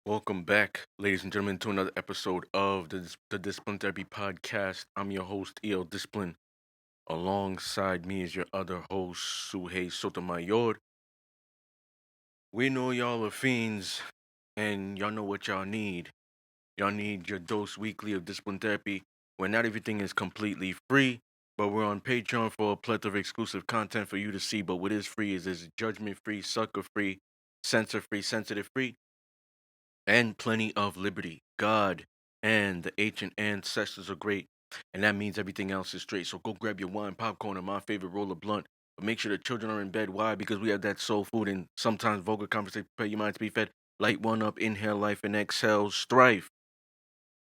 Welcome back, ladies and gentlemen, to another episode of the Discipline Therapy Podcast. I'm your host, E.L. Discipline. Alongside me is your other host, Suhei Sotomayor. We know y'all are fiends, and y'all know what y'all need. Y'all need your dose weekly of discipline therapy, where not everything is completely free, but we're on Patreon for a plethora of exclusive content for you to see. But what is free is judgment free, sucker free, censor free, sensitive free, and plenty of liberty. God and the ancient ancestors are great, and that means everything else is straight. So go grab your wine, popcorn, and my favorite roll of blunt. But make sure the children are in bed. Why? Because we have that soul food and sometimes vulgar conversation. Prepare your mind to be fed. Light one up, inhale life, and exhale strife.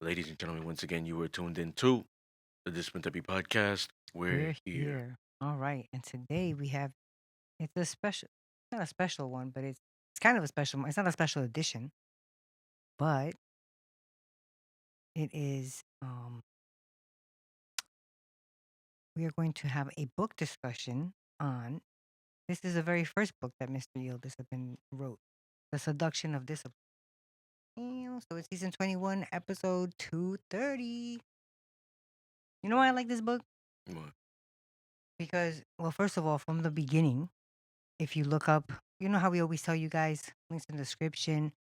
Ladies and gentlemen, once again, you were tuned in to the Discipline Therapy Podcast. We're We're here. here. All right. And today we have it's a special not a special one, but it's kind of a special one. It's not a special edition, but it is we are going to have a book discussion on this is the very first book that Mr. Yield Discipline wrote. The Seduction of Discipline. So it's season 21, episode 230. You know why I like this book? What? Because well, first of all, from the beginning, if you look up, you know how we always tell you guys links in the description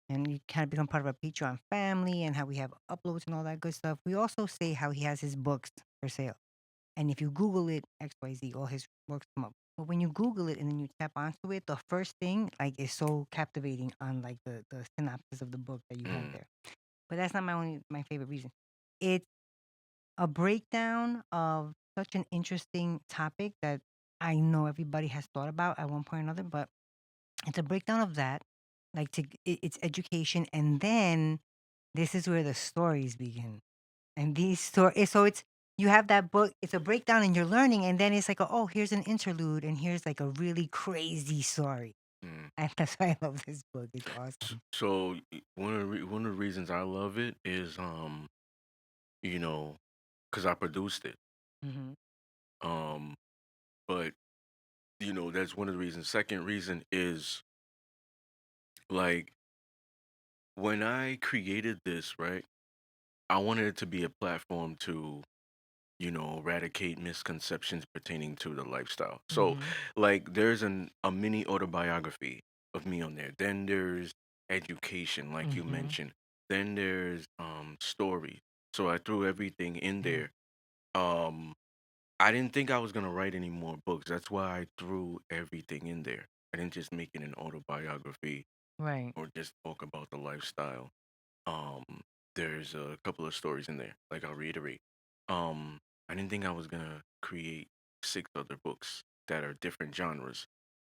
and you kind of become part of our Patreon family and how we have uploads and all that good stuff. We also say how he has his books for sale. And if you Google it, XYZ, all his works come up. But when you Google it and then you tap onto it, the first thing like is so captivating on like the synopsis of the book that you have Mm, there. But that's not my favorite reason. It's a breakdown of such an interesting topic that I know everybody has thought about at one point or another, but it's a breakdown of that, like it's education, and then this is where the stories begin. And these stories, so it's you have that book. It's a breakdown, and you're learning, and then it's like, oh, here's an interlude, and here's like a really crazy story, mm. and that's why I love this book. It's awesome. One of the reasons I love it is you know, because I produced it. Hmm. Um, but that's one of the reasons. Second reason is like when I created this, right? I wanted it to be a platform to, eradicate misconceptions pertaining to the lifestyle. So, Hmm. like, there's a mini autobiography of me on there. Then there's education, like you Hmm. mentioned. Then there's stories. So I threw everything in Yeah. there. Um, I didn't think I was gonna write any more books. That's why I threw everything in there. I didn't just make it an autobiography Right. or just talk about the lifestyle. Um, there's a couple of stories in there. Like I'll reiterate. Um, I didn't think I was gonna create six other books that are different genres,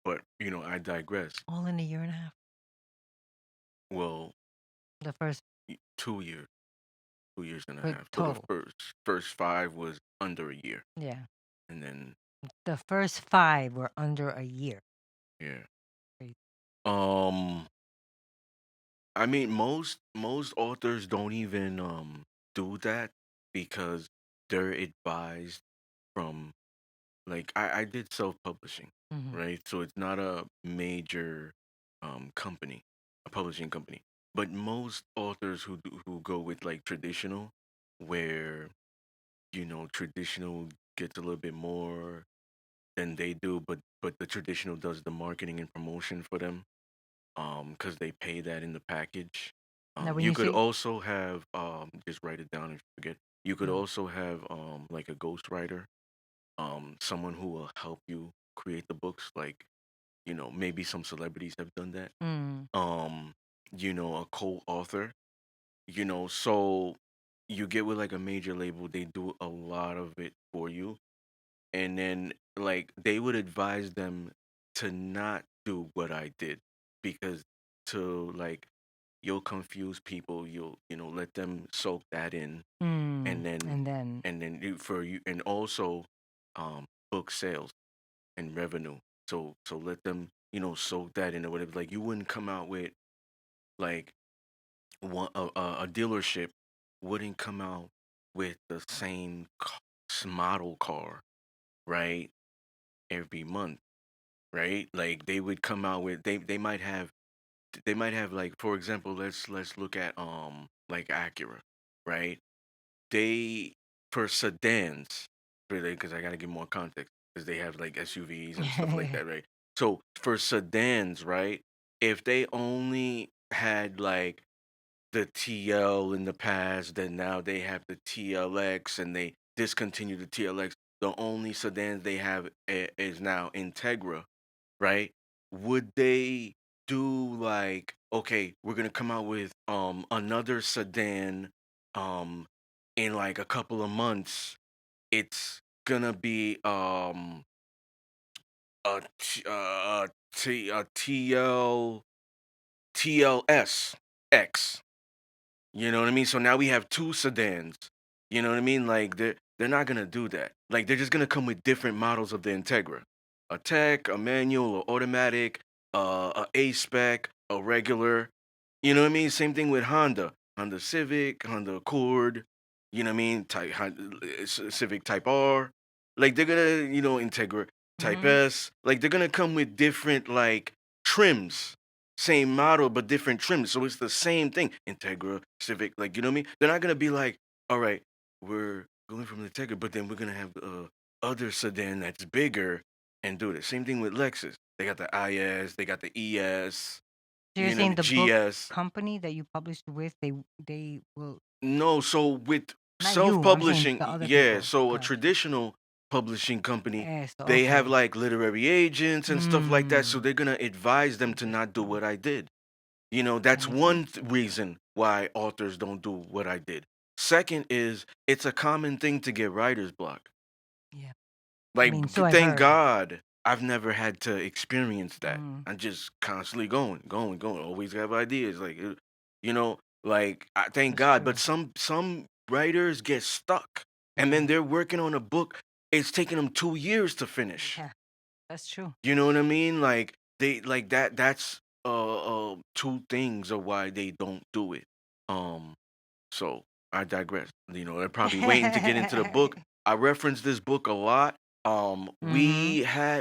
but I digress. All in a year and a half. Well, The first 2 years, 2 years and a for half. So the total. first five was under a year, Yeah. and then The first five were under a year. yeah. Crazy. Um, I mean, most authors don't even do that because they're advised from like I did self-publishing, Hmm. right? So it's not a major company, a publishing company. But most authors who go with like traditional, where traditional gets a little bit more than they do, but the traditional does the marketing and promotion for them because they pay that in the package. Now, when You you could say, also have just write it down if you forget. You could mm, also have like a ghostwriter, someone who will help you create the books. Like maybe some celebrities have done that. mm, Um, a co-author. So you get with like a major label, they do a lot of it for you, and then like they would advise them to not do what I did because to like you'll confuse people. You'll let them soak that in, and then and then, for you, and also book sales and revenue. So let them soak that in or whatever. Like you wouldn't come out with like a dealership wouldn't come out with the same model car, right, every month, right? Like they would come out with they might have they might have like, for example, let's look at like Acura, right? They, for sedans, really, because I gotta give more context, because they have like SUVs and stuff like that, right? So for sedans, right? If they only had like the TL in the past, then now they have the TLX, and they discontinued the TLX. The only sedans they have is now Integra, right? Would they do like, okay, we're gonna come out with another sedan um in like a couple of months. It's gonna be a TLS X. You know what I mean? So now we have two sedans. You know what I mean? Like they're not gonna do that. Like they're just gonna come with different models of the Integra, a tech, a manual, or automatic, a A spec, a regular. You know what I mean? Same thing with Honda, Honda Civic, Honda Accord. You know what I mean? Civic Type R. Like they're gonna, Integra Type Hmm. S. Like they're gonna come with different like trims, same model but different trims. So it's the same thing. Integra, Civic, like, you know what I mean? They're not gonna be like, all right, we're going from the Integra, but then we're gonna have other sedan that's bigger and do it. Same thing with Lexus. They got the IS, they got the ES, So you're the saying the book GS. company that you published with, they will, No, so with not you, I'm saying self-publishing, the other yeah, people. so a Gotcha. traditional publishing company, Yes, they have okay. like literary agents and stuff like that, so Mm. they're gonna advise them to not do Interesting. what I did. That's That makes sense. one reason why authors don't do what I did. Second is it's a common thing to get writer's block. Yeah. I Like, mean, so I've thank heard. God I've never had to experience that. Mm, I'm just constantly going. Always have ideas. Like, like thank that's God. But true. some writers get stuck, and then Yeah. they're working on a book. It's taking them 2 years to finish. Yeah, that's true. You know what I mean? Like they like that. That's two things of why they don't do it. Um, so I digress. They're probably waiting to get into the book. I reference this book a lot. Mhm.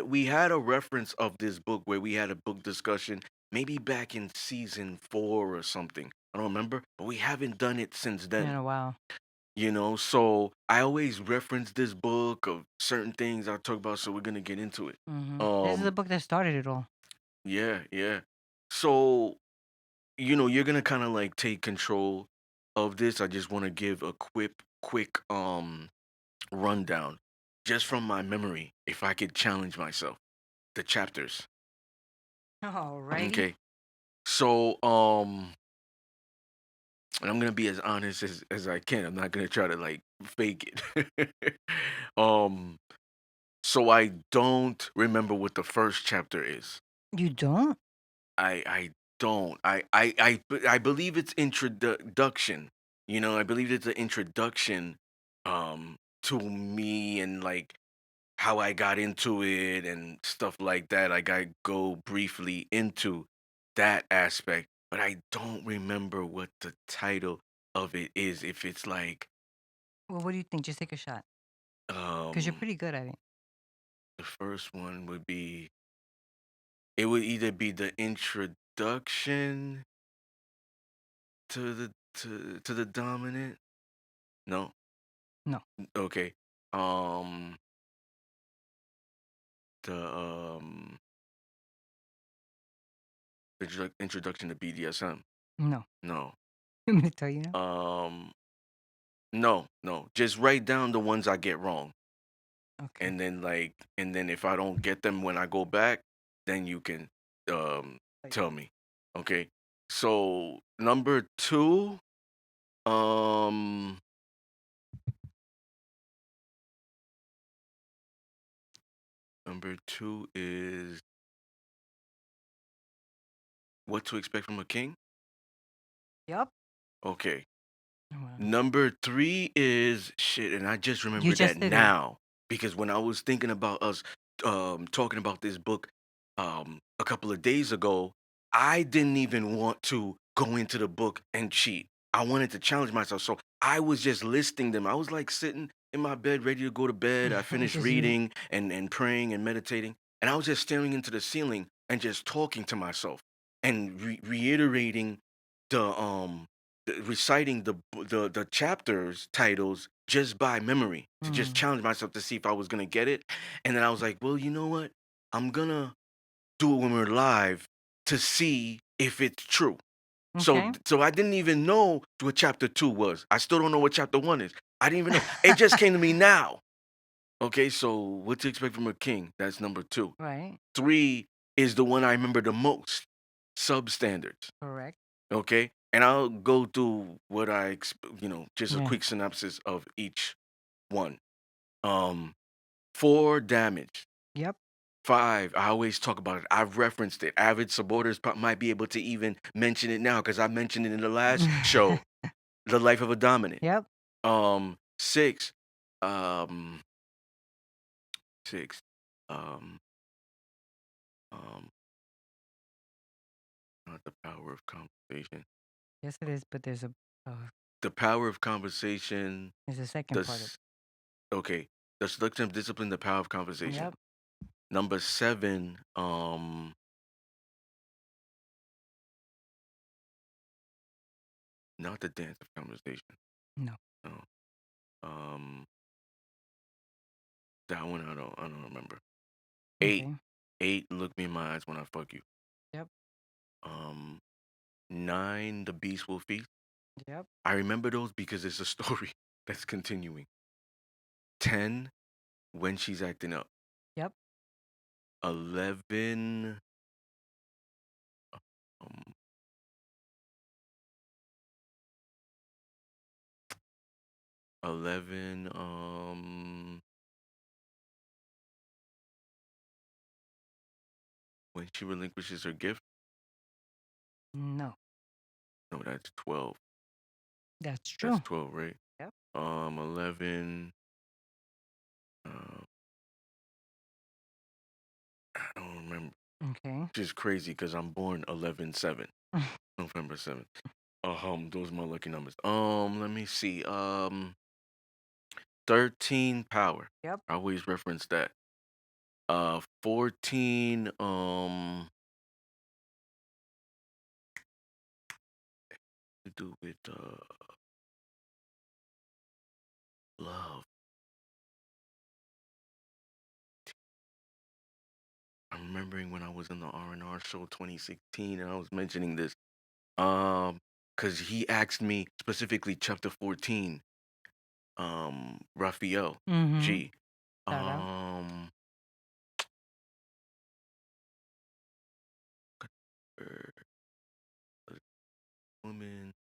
We had a reference of this book where we had a book discussion maybe back in season 4 or something. I don't remember, but we haven't done it since Been then. a while. So I always reference this book of certain things I talk about. So we're gonna get into it. Mhm. This is the Um, book that started it all. yeah, yeah. So you're gonna kind of like take control of this. I just want to give a quick rundown, just from my memory, if I could challenge myself. The chapters. Alrighty. Okay. So and I'm gonna be as honest as I can. I'm not gonna try to like fake it. um, so I don't remember what the first chapter is. You don't? I don't. I believe it's introduction. I believe it's an introduction to me, and like how I got into it and stuff like that. Like I go briefly into that aspect, but I don't remember what the title of it is. If it's like Well, what do you think? Just take a shot. Because you're um pretty good at it. the first one would be, it would either be the introduction to the dominant. No. No. Okay. Um the introduction to BDSM. No. No. I'm gonna tell you now. Um no, no. Just write down the ones I get wrong. Okay. And then if I don't get them when I go back, then you can um Like, tell me. Okay. So number 2, um number 2 is what to expect from a king. yup. Okay. Oh, wow. Number 3 is shit, and I just You remembered that just did it. now because when I was thinking about us talking about this book a couple of days ago, I didn't even want to go into the book and cheat. I wanted to challenge myself. So I was just listing them. I was like sitting in my bed ready to go to bed. I It's finished just you. reading and praying and meditating, and I was just staring into the ceiling and just talking to myself. and reiterating reciting the chapters titles just by memory to just challenge myself to see if I was gonna get it. And then I was like, well, you know what? I'm gonna do it when we're live to see if it's true. Okay. So I didn't even know what chapter 2 was. I still don't know what chapter 1 is. I didn't even know. It just came to me now. Okay, so what to expect from a king? That's number 2. Right. 3 is the one I remember the most. Substandards. Correct. Okay, and I'll go through what just a Yeah. quick synopsis of each one. 4, damage. Yep. 5, I always talk about it. I've referenced it. Avid supporters might be able to even mention it now because I mentioned it in the last show, The Life of a Dominant. Yep. 6, um, 6, um, um, not the power of conversation. Yes, it is. But there's The power of conversation. there's a second The part of s- okay, the seduction of discipline. The power of it. conversation. Yep. Number 7, not the dance of conversation. No. No. Um, that one I don't remember. 8, Okay. 8, look me in my eyes when I fuck you. Yep. 9, the beast will feast. Yep. I remember those because it's a story that's continuing. 10, when she's acting up. Yep. 11, um, 11, when she relinquishes her gift. No. No, that's 12. That's That's true. 12, right? Yep. 11. I don't remember. Okay. Which is crazy because I'm born 11/7, November 7th. Those are my lucky numbers. Let me see. 13, power. Yep. I always reference that. 14, to do with love. I'm remembering when I was in the R&R show 2016, and I was mentioning this. Because he asked me specifically chapter 14. Raphael Mm-hmm. G. Shout out. Er, woman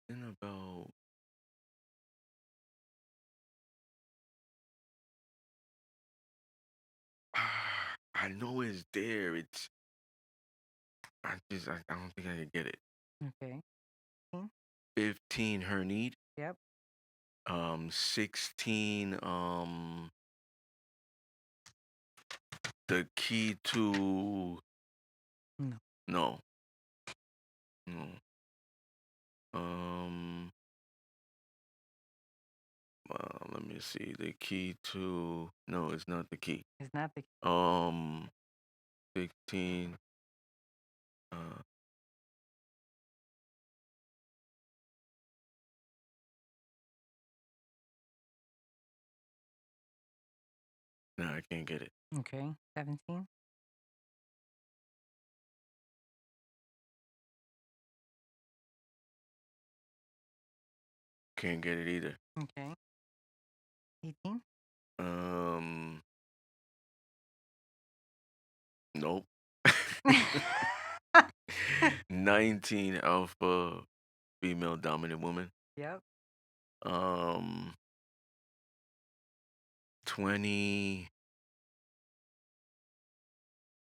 in about I know it's there. I don't think I could get it. Okay. 15, her need. Yep. 16, the key to No. no, no. Um, let me see. The key to no, it's not the key. It's not the. 16. Uh, no, I can't get it. Okay. 17. Can't get it either. Okay. 18. Um, nope. 19, alpha, female dominant woman. Yep. 20,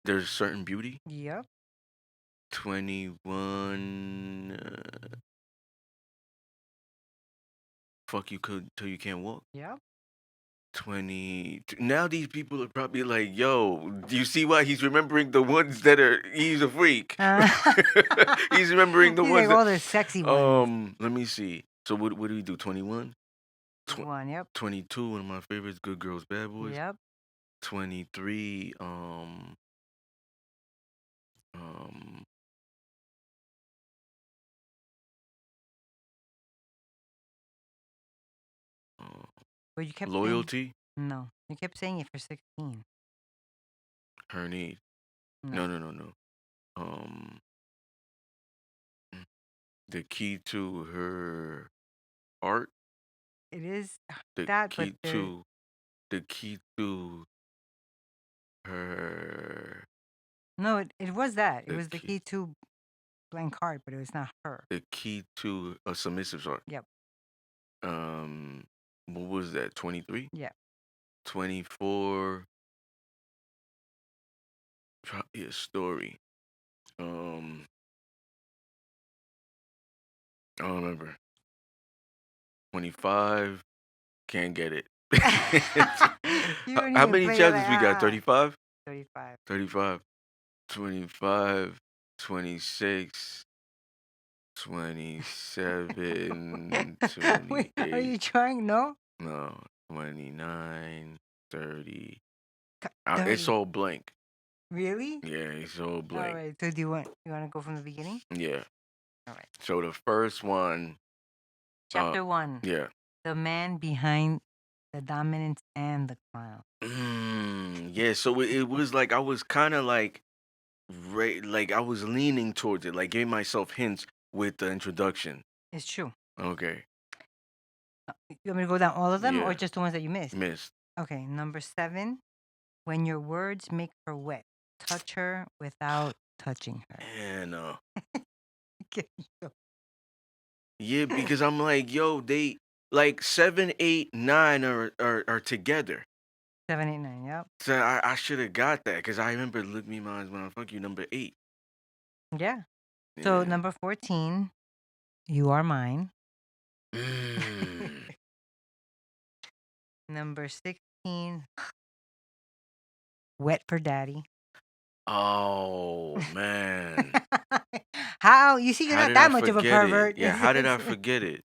there's certain beauty. Yep. 21, fuck you could till you can't walk. Yep. 20, now these people are probably like, yo, do you see why he's remembering the ones that are, he's a freak. He's remembering the He's ones like all the sexy ones. let me see. So what do we do? 21? 1. Yep. 22, one of my favorites, Good Girls, Bad Boys. Yep. 23. Um. uh, But you kept saying Loyalty. no. You kept saying it for 16. Her need. No. No, no, no, no. Um. The key to her art. It is The that, but key there. to. The key to her. No, it was that. It The was the key. key to blank heart, but it was not her. The key to a submissive art. Yep. Um. What was that? 23. Yeah. 24. Probably a story. Um. I don't remember. 25. Can't get it. You how, don't how even many play it chapters like we got? 35? 35. 35. 25. 26. 27. Wait, are 28. you trying? No? No. 29. 30. It's 30. all blank. Really? Yeah, it's all All blank. right. So do you want to go from the beginning? Yeah. All right. So the first one, Chapter 1. yeah. The man behind the dominance and the crown. Yeah, so it was like I was kind of like, like I was leaning towards it, like giving myself hints with the introduction. It's true. Okay, You want me to go down all of them or yeah, just the ones that you missed? missed. Okay. Number 7. When your words make her wet, touch her without touching her. And Okay, go. yeah, because I'm like, yo, they like 7, 8, 9 are together. 7, 8, 9. Yep. So I should have got that because I remember look me minds when I fuck you number 8. Yeah. So Yeah. number 14, you are mine. Mm. Number 16, wet for daddy. Oh man, How? You see, you're how not did I that much of a forget it? pervert. Yeah, how did I forget it?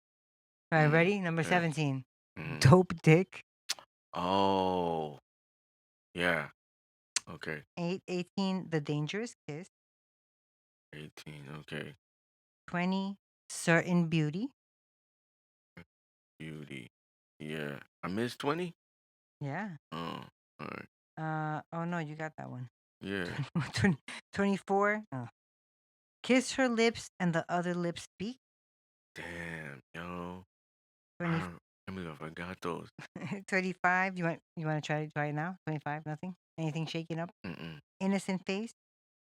All right, Mm, ready? Number yeah. 17, Mm. dope dick. Oh, yeah. Okay. 18, the dangerous kiss. 18. Okay. 20, certain beauty. Beauty. Yeah. I missed 20? Yeah. Oh, all right. Oh no, you got that one. Yeah. 24, kiss her lips and the other lips speak. Damn, yo. 20, I can't believe I forgot those. 25, you want to try it now? 25, nothing? Anything shaking up? Mm-mm. Innocent face.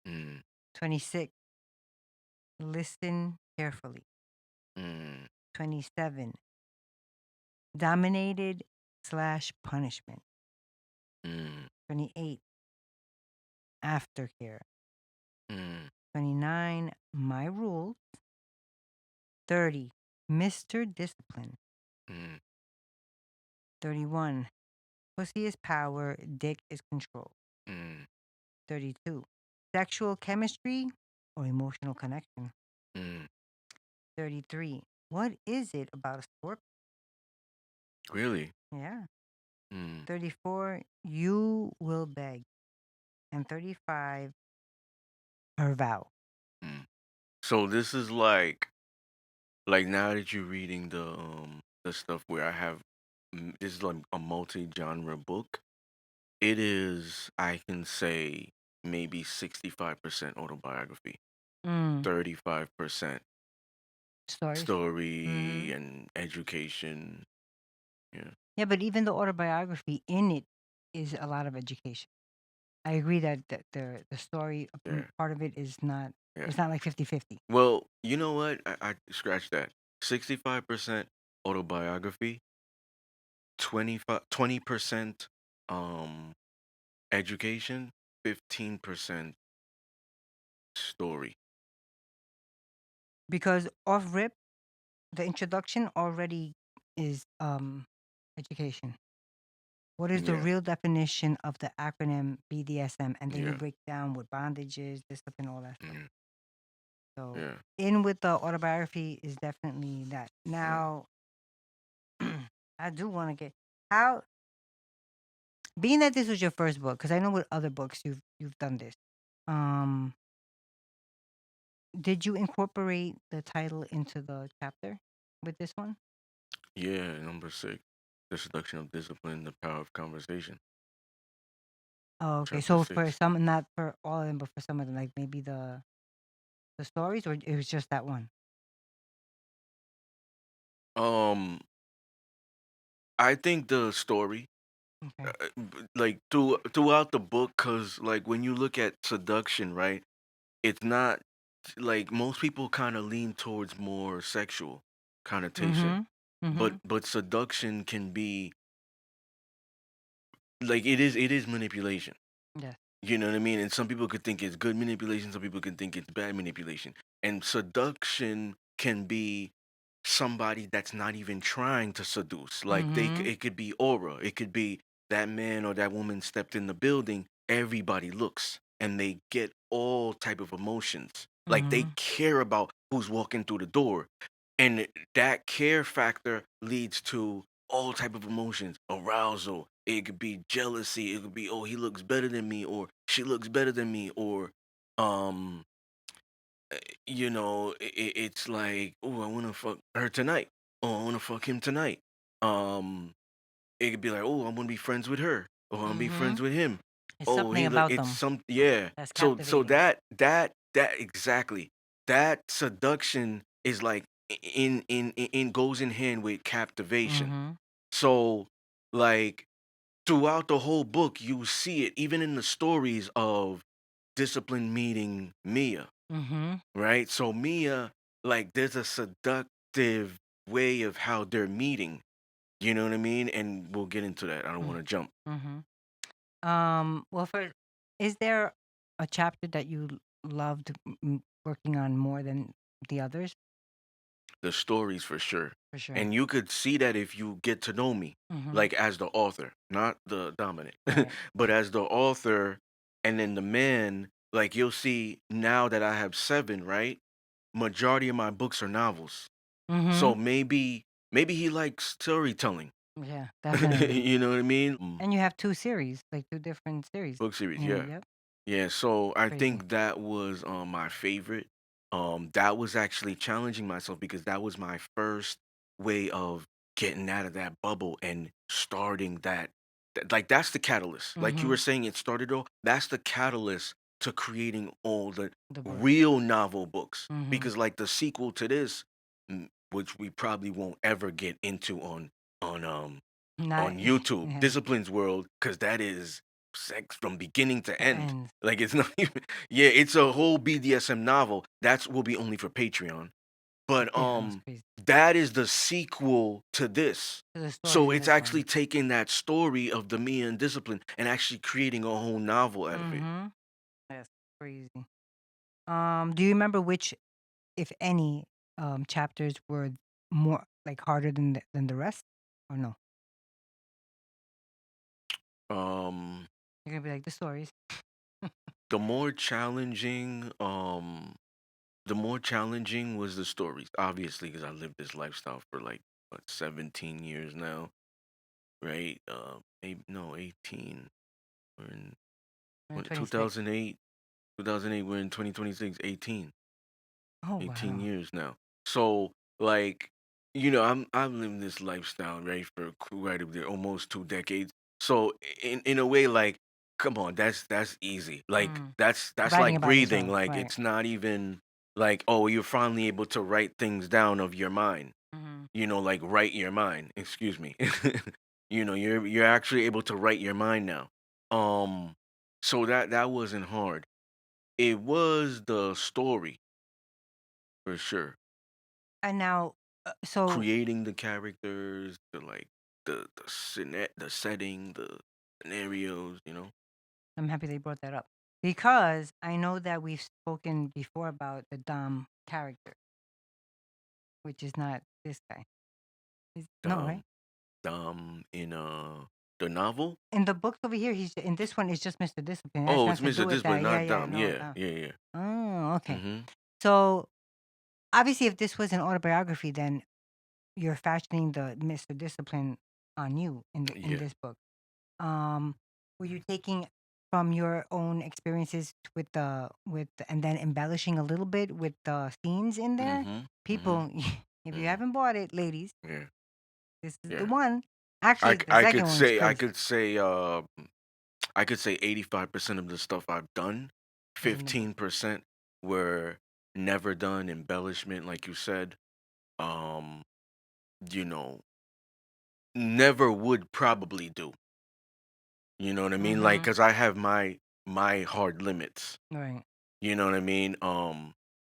Mm. 26, listen carefully. Mm. 27, dominated slash punishment. Mm. 28, aftercare. Mm. 29, my rules. 30, Mr. Discipline. Mm. 31, pussy is power, dick is control. Mm. 32, sexual chemistry or emotional connection. Mm. 33, what is it about a scorpion? Really? Yeah. Mm. 34, you will beg. And 35, her vow. Mm. So this is like now that you're reading the stuff where I have this is like a multi-genre book. It is, I can say, maybe 65% autobiography, Mm. 35% Stories. story Hmm. and education. Yeah, Yeah, but even the autobiography in it is a lot of education. I agree that the story yeah, part of it is not, yeah. it's not like 50-50. Well, you know what? I scratch that. 65% autobiography, 20% education, 15% story. Because off rip, the introduction already is education. What is the Yeah, real definition of the acronym BDSM? And then you yeah, break down what bondages, discipline, all that stuff. yeah, So yeah, in with the autobiography is definitely that. yeah. Now, I do want to get how. being that this was your first book, because I know with other books you've done this. Um, did you incorporate the title into the chapter with this one? Yeah, number 6, the seduction of discipline, the power of conversation. Oh, okay. Chapter So for 6. some, not for all of them, but for some of them, like maybe the stories, or it was just that one. Um, I think the story, Okay. like throughout the book, cause like when you look at seduction, right? It's not like most people kind of lean towards more sexual connotation, Mm-hmm. but Mm-hmm. seduction can be like it is manipulation. Yes. You know what I mean? And some people could think it's good manipulation, some people can think it's bad manipulation. And seduction can be somebody that's not even trying to seduce. Like Mm-hmm. it could be aura. It could be that man or that woman stepped in the building, everybody looks and they get all type of emotions. Like they Mm-hmm. care about who's walking through the door. And that care factor leads to all type of emotions, arousal. It could be jealousy. It could be, oh, he looks better than me, or she looks better than me, or um it's like, oh, I want to fuck her tonight. Oh, I want to fuck him tonight. um it could be like, oh, I'm gonna be friends with her, or I'm gonna be Mm-hmm. friends with him. It's Oh, something he look, about it's them some, yeah. that's So captivating. that exactly, that seduction is like in goes in hand with captivation. Mm-hmm. So like throughout the whole book you see it even in the stories of Discipline meeting Mia, Mm-hmm. right? So Mia, like there's a seductive way of how they're meeting. You know what I mean? And we'll get into that. I don't want to jump. Mm-hmm. Well, is there a chapter that you loved working on more than the others? The stories for sure. For sure. And you could see that if you get to know me, Mm-hmm. like as the author, not the dominant, Right. but as the author, and then the man, like you'll see now that I have 7, right? Majority of my books are novels. Mm-hmm. So maybe he likes storytelling. Yeah, definitely. You know what I mean? And you have two series, like two different series. Book series, Yeah. yeah. Yep. Yeah, so I Crazy. think that was my favorite. That was actually challenging myself because that was my first way of getting out of that bubble and starting like that's the catalyst. Like you Mm-hmm. were saying, it started all. That's the catalyst to creating all the The book. real novel books. Mm-hmm. Because like the sequel to this, which we probably won't ever get into on Not. on YouTube, Yeah. Discipline's World, because that is sex from beginning to The end. ends. Like it's not even, yeah, it's a whole BDSM novel. That's will be only for Patreon. But Yeah, that's crazy. that is the sequel to this. To the stories So in it's this actually one. taking that story of the Mia and Discipline and actually creating a whole novel out of it. Mm-hmm. That's crazy. Do you remember which, if any, chapters were more like harder than the rest, or no? Um You're gonna be like the stories. the more challenging was the stories, obviously, because I lived this lifestyle for like what, 17 years now, right? Maybe no, 18. We're in And what, 26. 2008. We're in 2026. 18, Oh 18 wow. years now. So like, I'm living this lifestyle, right, for quite a bit, almost 2 decades. So in a way, like, come on, that's easy. Like Mm. that's Writing like about breathing. yourself, Like right? it's not even like, oh, you're finally able to write things down of your mind. Mm-hmm. Like write your mind. Excuse me. You're actually able to write your mind now. Um, so that wasn't hard. It was the story for sure. And now, so Creating the characters, the setting, the scenarios. I'm happy they brought that up because I know that we've spoken before about the Dom character, which is not this guy. No, right? Um, in the novel. In the books over here, he's in this one. It's just Mr. Discipline. It has Oh, it's nothing to do Mr. with that. Discipline, Yeah, not yeah, Dom. no, Yeah, no. yeah, yeah. Oh, okay. Mm-hmm. So obviously, if this was an autobiography, then you're fashioning the Mr. Discipline on you in Yeah. this book. Um, were you taking from your own experiences and then embellishing a little bit with the scenes in there? Mhm. Mhm. People, if you Mhm. haven't bought it, ladies, Yeah. this is the Yeah. one. Actually, the I second could one is say crazy. I could say 85% of the stuff I've done, Was in the book. 15% were never done embellishment like you said. Um, you know, never would probably do. You know what I mean? Like Mm-hmm. cuz I have my hard limits. Right. You know what I mean?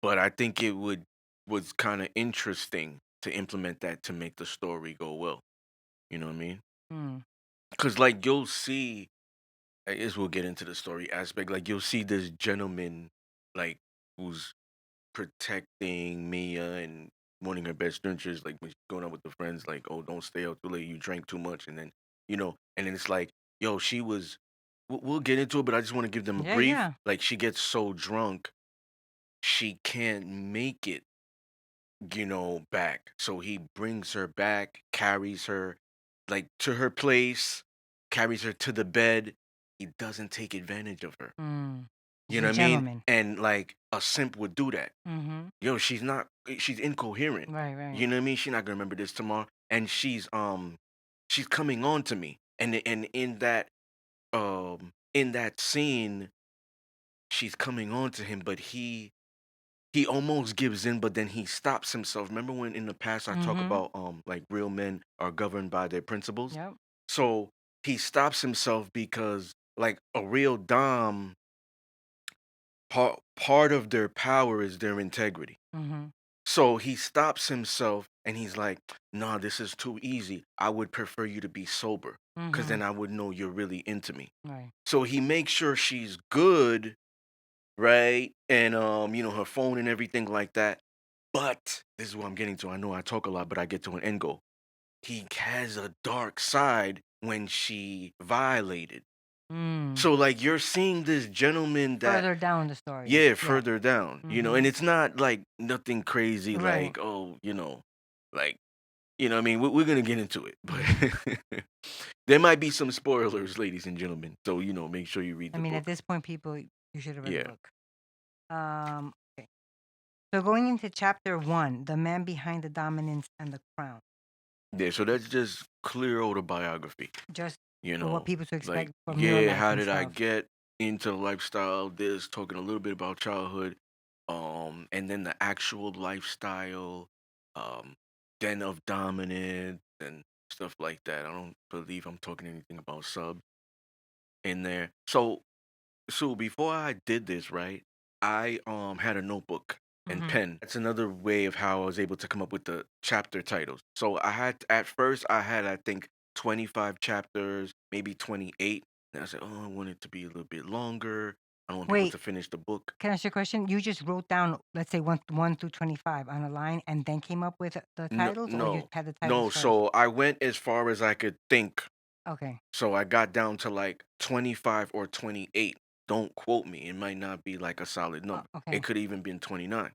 But I think it would was kind of interesting to implement that to make the story go well. You know what I mean? Mm. Cuz like you'll see I guess we'll get into the story aspect. Like you'll see this gentleman, like who's protecting Mia and wanting her best interests. Like when she's going out with the friends, like, oh, don't stay out too late. You drank too much, and then and then it's like, yo, she was. We'll get into it, but I just want to give them a Yeah, brief. yeah. Like she gets so drunk, she can't make it, back. So he brings her back, carries her, like to her place, carries her to the bed. He doesn't take advantage of her. Mm. You He's know a what I mean? gentleman. And like a simp would do that. Mm-hmm. Yo, she's incoherent. Right, right. You know what I mean? She's not gonna remember this tomorrow. And she's coming on to me. And in that scene, she's coming on to him, but he almost gives in, but then he stops himself. Remember when in the past I talk Mm-hmm. about like real men are governed by their principles? Yep. So he stops himself because like a real dom, part of their power is their integrity. Mm-hmm. So he stops himself and he's like, nah, this is too easy. I would prefer you to be sober because Mm-hmm. then I would know you're really into me. Right. So he makes sure she's good, right? And her phone and everything like that. But this is what I'm getting to. I know I talk a lot, but I get to an end goal. He has a dark side when she violated. Mm. So like you're seeing this gentleman that Further down the story. yeah, Yeah. further down, Mm-hmm. and it's not like nothing crazy Right. like, oh, like, what I mean, we're gonna get into it, but Mm-hmm. there might be some spoilers, ladies and gentlemen. So, make sure you read I the mean, at book. this point, people, you should have read the Yeah. book. Okay. So going into chapter 1, the man behind the dominance and the crown. Yeah, so that's just clear autobiography, Just you for what know. people to Like, expect from your yeah, life how and did I stuff. get into the lifestyle, this, talking a little bit about childhood, and then the actual lifestyle, um, den of dominance and stuff like that. I don't believe I'm talking anything about sub in there. So before I did this, right, I had a notebook and Mm-hmm. pen. That's another way of how I was able to come up with the chapter titles. So I had at first I had I think 25 chapters, maybe 28. And I said, "Oh, I want it to be a little bit longer. I don't want people Wait, to finish the book." can I ask you a question? You just wrote down, let's say, 1 through 25 on a line and then came up with the No, titles, or you no. had the titles No, first? so I went as far as I could think. Okay. So I got down to like 25 or 28. Don't quote me. It might not be like a solid number. It Okay. could even been 29.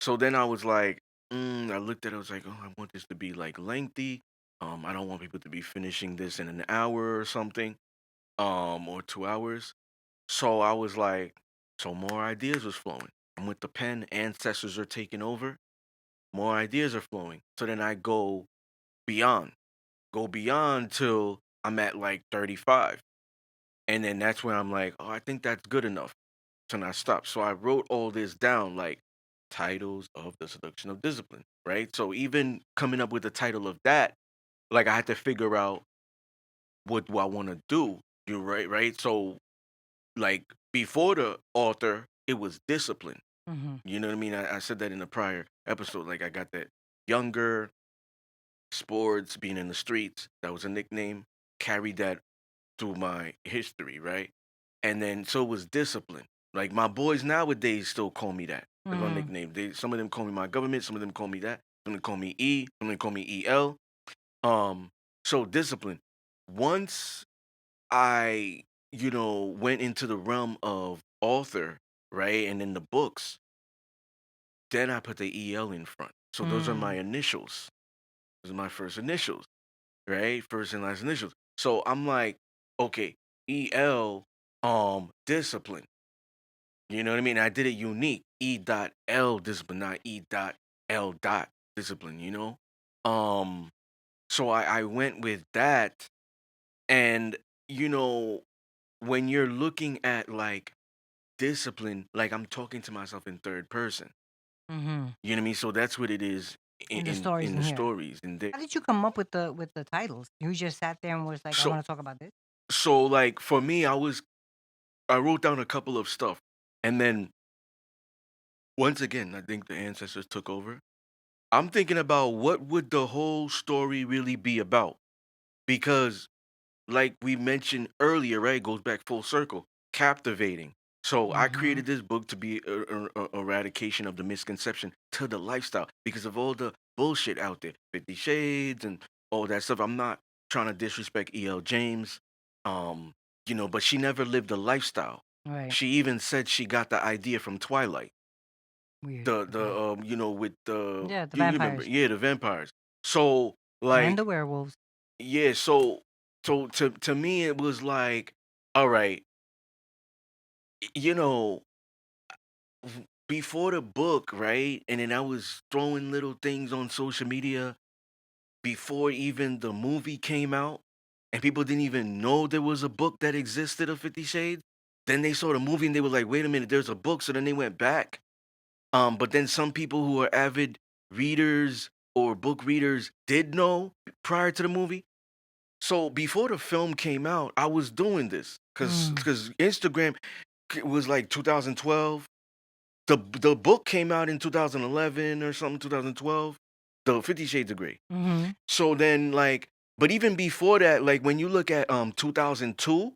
So then I was like, I looked at it, I was like, oh, I want this to be like lengthy. I don't want people to be finishing this in an hour or something, or 2 hours. So I was like, so more ideas was flowing. I'm with the pen, ancestors are taking over, more ideas are flowing. So then I beyond, go beyond till I'm at like 35. And then that's when I'm like, oh, I think that's good enough. So then I stopped. So I wrote all this down, like titles of the seduction of discipline, right? So even coming up with the title of that, like I had to figure out what do I want to do. You right, right? So like before the author, it was discipline. Mm-hmm. You know what I mean? I said that in a prior episode. Like I got that younger sports, being in the streets. That was a nickname. Carried that through my history, right? And then so was discipline. Like my boys nowadays still call me that. That's my Mm-hmm. nickname. Some of them call me my government, some of them call me that. Some of them call me E, some of them call me EL. Um, so discipline. Once I, went into the realm of author, right? And in the books, then I put the EL in front. So those are my Mm. initials. Those are my first initials, right? First and last initials. So I'm like, okay, EL discipline. You know what I mean? I did it unique. E.L discipline, not E.L discipline, you know? Um so I went with that. And you know, when you're looking at like discipline, like I'm talking to myself in third person. Mm-hmm. You know what I mean? So that's what it is in And the in, stories in in the here. stories. And How did you come up with the titles? You just sat there and was like, I so want to talk about this? so like for me, I wrote down a couple of stuff, and then once again, I think the ancestors took over. I'm thinking about what would the whole story really be about, because like we mentioned earlier, right? It goes back full circle, captivating. So I Mm-hmm. created this book to be eradication of the misconception to the lifestyle because of all the bullshit out there, 50 Shades and all that stuff. I'm not trying to disrespect E.L. James, um, but she never lived a lifestyle. Right. She even said she got the idea from Twilight. Weird. The Okay. with the Yeah, the you remember, vampires yeah, the vampires. So and like the werewolves. yeah, so to me it was like, all right, you know, before the book, right? And then I was throwing little things on social media before even the movie came out, and people didn't even know there was a book that existed of 50 Shades. Then they saw the movie and they were like, wait a minute, there's a book. So then they went back. But then some people who are avid readers or book readers did know prior to the movie. So before the film came out, I was doing this because Mm. Instagram was like 2012. The book came out in 2011 or something, 2012. The 50 Shades of Grey. Mm-hmm. So then like, but even before that, like when you look at 2002,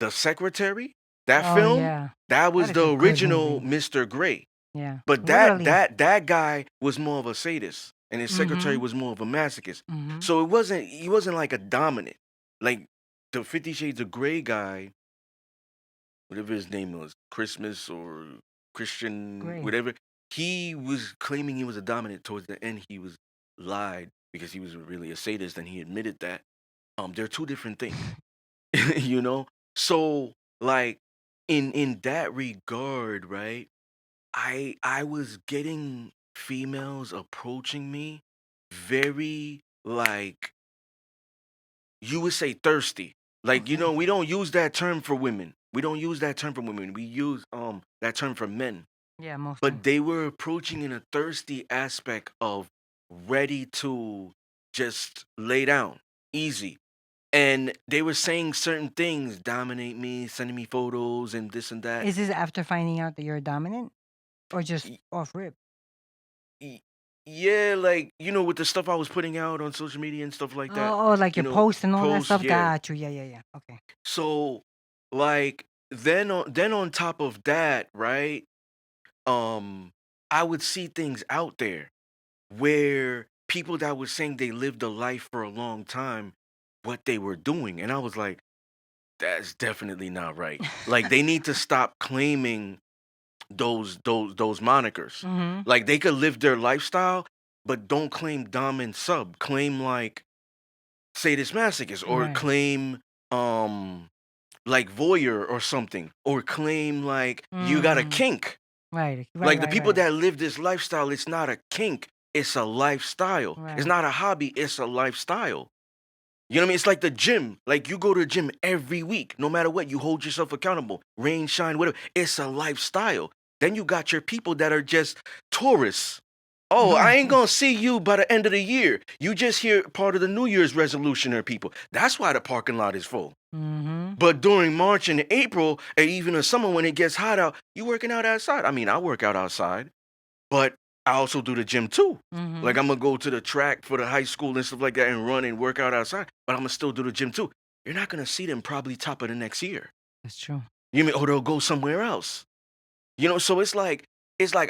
The Secretary, that Oh film, yeah. that That was is the a good original movie. Mr. Grey. Yeah. But that Literally. that that guy was more of a sadist, and his secretary Mm-hmm. was more of a masochist. Mm-hmm. So he wasn't like a dominant. Like the 50 Shades of Grey guy, whatever his name was, Christmas or Christian, Great. whatever, he was claiming he was a dominant. Towards the end, he was lied because he was really a sadist, and he admitted that. They're two different things, you know. So like in that regard, right? I was getting females approaching me very like you would say thirsty. Like, Okay. we don't use that term for women. We don't use that term for women. We use that term for men. Yeah, mostly. But they were approaching in a thirsty aspect of ready to just lay down, easy. And they were saying certain things, dominate me, sending me photos and this and that. Is this after finding out that you're dominant? Or just off rip? Y- yeah, like with the stuff I was putting out on social media and stuff like that. Oh, like your posts and all that Posts, stuff. yeah. Got you. Yeah, yeah, yeah. Okay. So, like, then on top of that, right? Um, I would see things out there where people that were saying they lived a life for a long time, what they were doing, and I was like, that's definitely not right. Like, they need to stop claiming those monikers. Mm-hmm. Like they could live their lifestyle, but don't claim dom and sub. Claim like sadist masochist, or Right. claim um like voyeur or something, or claim like you got a Mm. kink. Right. Right, Like the right, people right. that live this lifestyle, it's not a kink, it's a lifestyle. It's Right. not a hobby, it's a lifestyle. You know what I mean? It's like the gym. Like you go to the gym every week, no matter what. You hold yourself accountable, rain, shine, whatever. It's a lifestyle. Then you got your people that are just tourists. Oh, I ain't gonna see you by the end of the year. You just hear part of the New Year's resolution or people. That's why the parking lot is full. Mm-hmm. But during March and April, and even in summer when it gets hot out, you working out outside. I mean, I work out outside, but I also do the gym too. Mm-hmm. Like I'm gonna go to the track for the high school and stuff like that and run and work out outside, but I'm gonna still do the gym too. You're not gonna see them probably top of the next year. That's true. You mean, or they'll go somewhere else. So it's like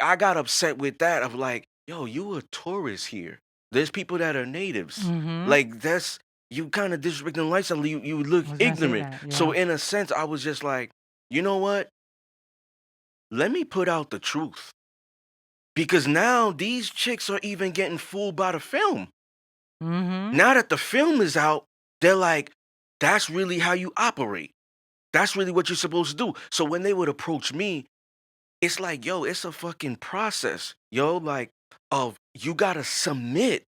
I got upset with that of like, yo, you a tourist here. There's people that are natives. Mm-hmm. Like that's you kind of disrespecting the lifestyle. You look I was gonna say ignorant. that. So Yeah. in a sense, I was just like, you know what? Let me put out the truth. Because now these chicks are even getting fooled by the film. Mm-hmm. Now that the film is out, they're like, that's really how you operate. That's really what you're supposed to do. So when they would approach me, it's like, yo, it's a fucking process, yo, like, of you gotta submit.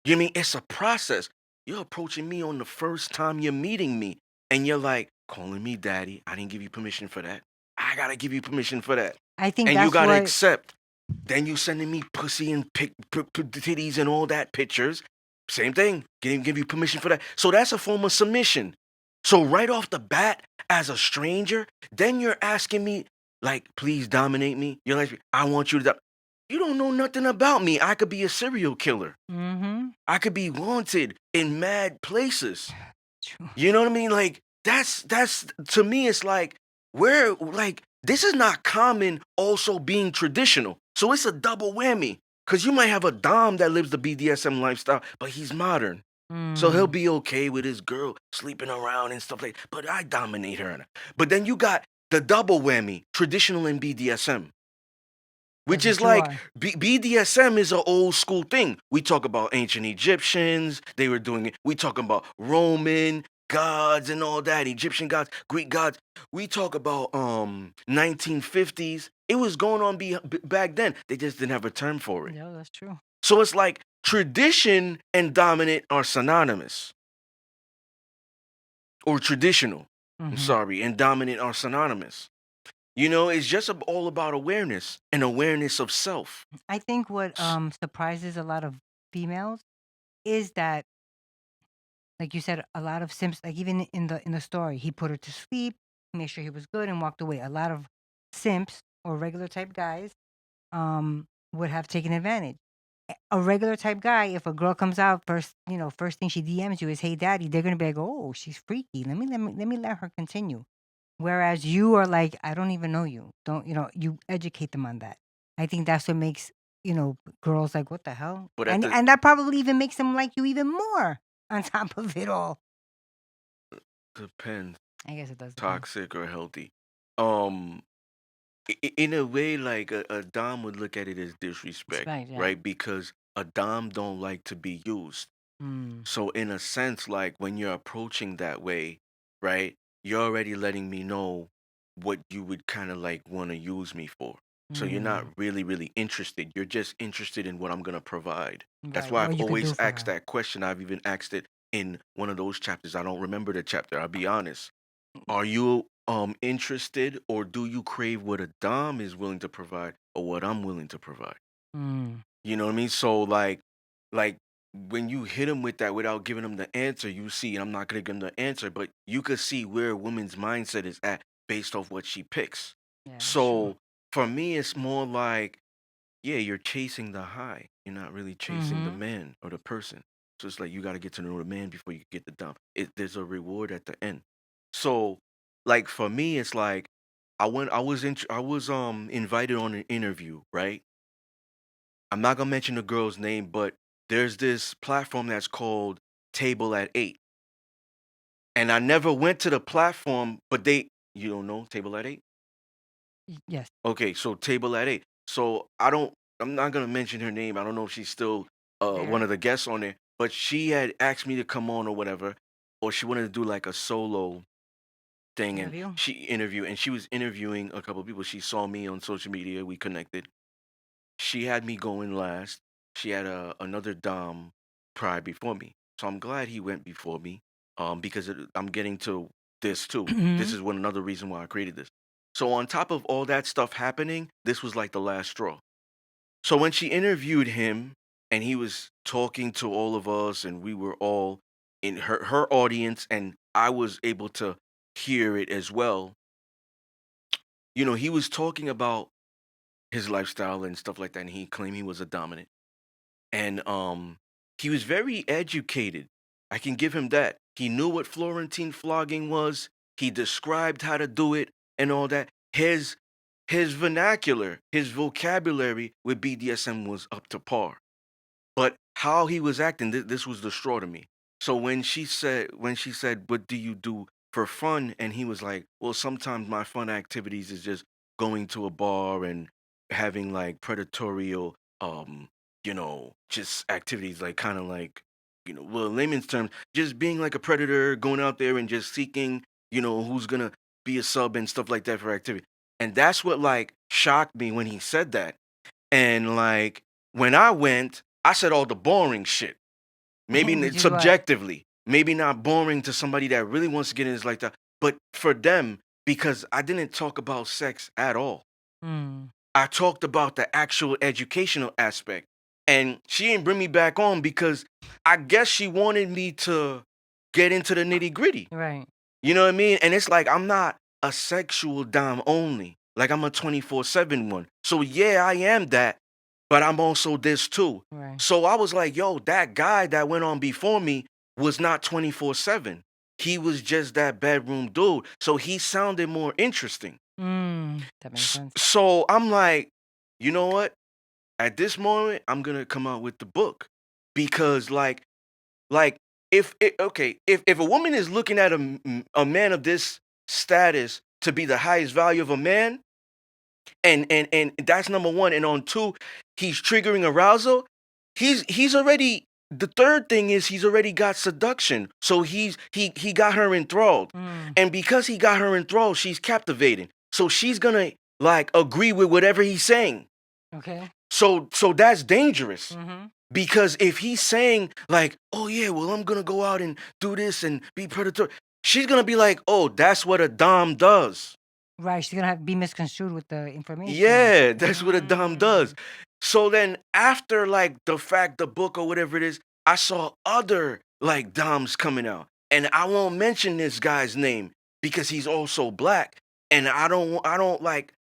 You know what I mean? It's a process. You're approaching me on the first time you're meeting me, and you're like, calling me daddy. I didn't give you permission for that. I gotta give you permission for that. I think And you that's gotta what accept. Then you sending me pussy and titties and all that pictures. Same thing. Give you permission for that. So that's a form of submission. So right off the bat, as a stranger, then you're asking me, like, please dominate me. You're like, I want you to. You don't know nothing about me. I could be a serial killer. mm-hmm. I could be wanted in mad places. True. You know what I mean? Like that's to me it's like where like this is not common also being traditional. So it's a double whammy. Cause you might have a Dom that lives the BDSM lifestyle, but he's modern. So he'll Mm. be okay with his girl sleeping around and stuff like but I dominate her. But then you got the double whammy, traditional and BDSM. That's Which what is you like are. BDSM is an old school thing. We talk about ancient Egyptians, they were doing it. We talk about Roman gods and all that, Egyptian gods, Greek gods. We talk about 1950s. It was going on back then. They just didn't have a term for it. Yeah, that's true. So it's like tradition and dominant are synonymous. Or traditional. I'm Mm-hmm. sorry, and dominant are synonymous. You know, it's just all about awareness and awareness of self. I think what surprises a lot of females is that, like you said, a lot of simps, like even in the story, he put her to sleep, made sure he was good, and walked away. A lot of simps or regular type guys would have taken advantage. A regular type guy, if a girl comes out first, first thing she DMs you is, "Hey, daddy," they're gonna be like, "Oh, she's freaky. Let her continue." Whereas you are like, "I don't even know you. Don't you educate them on that." I think that's what makes girls like, "What the hell?" But at And that probably even makes them like you even more on top of it all. depends, I guess it does depend. toxic or healthy. Um, in a way, like a dom would look at it as disrespect, Respect, yeah. right? Because a dom don't like to be used. Mm, So in a sense, like when you're approaching that way, right? You're already letting me know what you would kind of like want to use me for. So you're not mm. really interested. You're just interested in what I'm gonna provide. That's Right. why I've What you could always do for asked her. that question. I've even asked it in one of those chapters. I don't remember the chapter. I'll be honest. Are you interested or do you crave what a dom is willing to provide or what I'm willing to provide? Mm, You know what I mean? So like when you hit him with that without giving him the answer, you see, I'm not gonna give him the answer, but you could see where a woman's mindset is at based off what she picks. yeah, that's true. So for me, it's more like, yeah, you're chasing the high. You're not really chasing the Mm-hmm. man or the person. So it's like you got to get to know the man before you get the dump. There's a reward at the end. So, like for me, it's like I was invited on an interview, right? I'm not gonna mention the girl's name, but there's this platform that's called Table at 8. And I never went to the platform, but you don't know Table at 8? Yes. Okay, so Table at 8. So I'm not gonna mention her name. I don't know if she's still one There. of the guests on there, but she had asked me to come on or whatever, or she wanted to do like a solo thing and Interview. she was interviewing a couple of people. She saw me on social media, we connected. She had me going last. She had another Dom prior before me. So I'm glad he went before me. Because I'm getting to this too. This Mm-hmm. is one another reason why I created this. So on top of all that stuff happening, this was like the last straw. So when she interviewed him and he was talking to all of us and we were all in her audience and I was able to hear it as well. You know, he was talking about his lifestyle and stuff like that and he claimed he was a dominant. And he was very educated. I can give him that. He knew what Florentine flogging was. He described how to do it and all that. His vernacular, his vocabulary with BDSM was up to par. But how he was acting, this was the straw to me. So when she said, "What do you do for fun?" and he was like, "Well, sometimes my fun activities is just going to a bar and having like predatorial, just activities like kind of like, well, in layman's terms, just being like a predator, going out there and just seeking, who's gonna be a sub and stuff like that for activity. And that's what like shocked me when he said that. And like when I went, I said all the boring shit. Maybe Which is what? subjectively, maybe not boring to somebody that really wants to get in this like that, but for them, because I didn't talk about sex at all. Mm. I talked about the actual educational aspect. And she didn't bring me back on because I guess she wanted me to get into the nitty gritty. Right. You know what I mean? And it's like I'm not a sexual dom only. Like I'm a 24/7 one. So yeah, I am that, but I'm also this too. Right. So I was like, yo, that guy that went on before me was not 24/7. He was just that bedroom dude. So he sounded more interesting. That makes sense. So I'm like, you know what? At this moment, I'm gonna come out with the book because like if a woman is looking at a man of this status to be the highest value of a man, and that's number one, and on two, he's triggering arousal. He's already the third thing is he's already got seduction, so he got her enthralled, and because he got her enthralled, she's captivating, so she's gonna like agree with whatever he's saying. Okay. So that's dangerous. Mm-hmm. Because if he's saying like, "Oh yeah, well I'm gonna go out and do this and be predatory," she's gonna be like, "Oh, that's what a dom does." Right. She's gonna be misconstrued with the information. Yeah, that's what a dom does. So then after like the book or whatever it is, I saw other like doms coming out, and I won't mention this guy's name because he's also black, and I don't like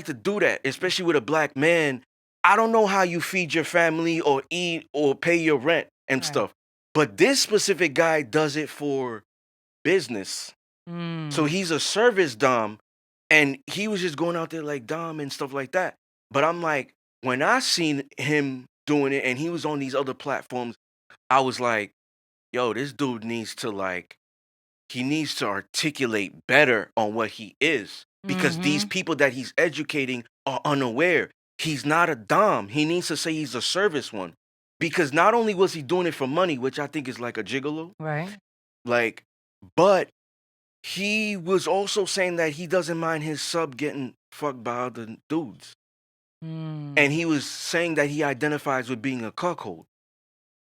to do that, especially with a black man. I don't know how you feed your family or eat or pay your rent and Right. stuff. But this specific guy does it for business. So he's a service dom, and he was just going out there like dom and stuff like that. But I'm like, when I seen him doing it and he was on these other platforms, I was like, yo, this dude needs to like he needs to articulate better on what he is because these people that he's educating are unaware. He's not a dom. He needs to say he's a service one because not only was he doing it for money, which I think is like a gigolo, Right. like, but he was also saying that he doesn't mind his sub getting fucked by other dudes. And he was saying that he identifies with being a cuckold.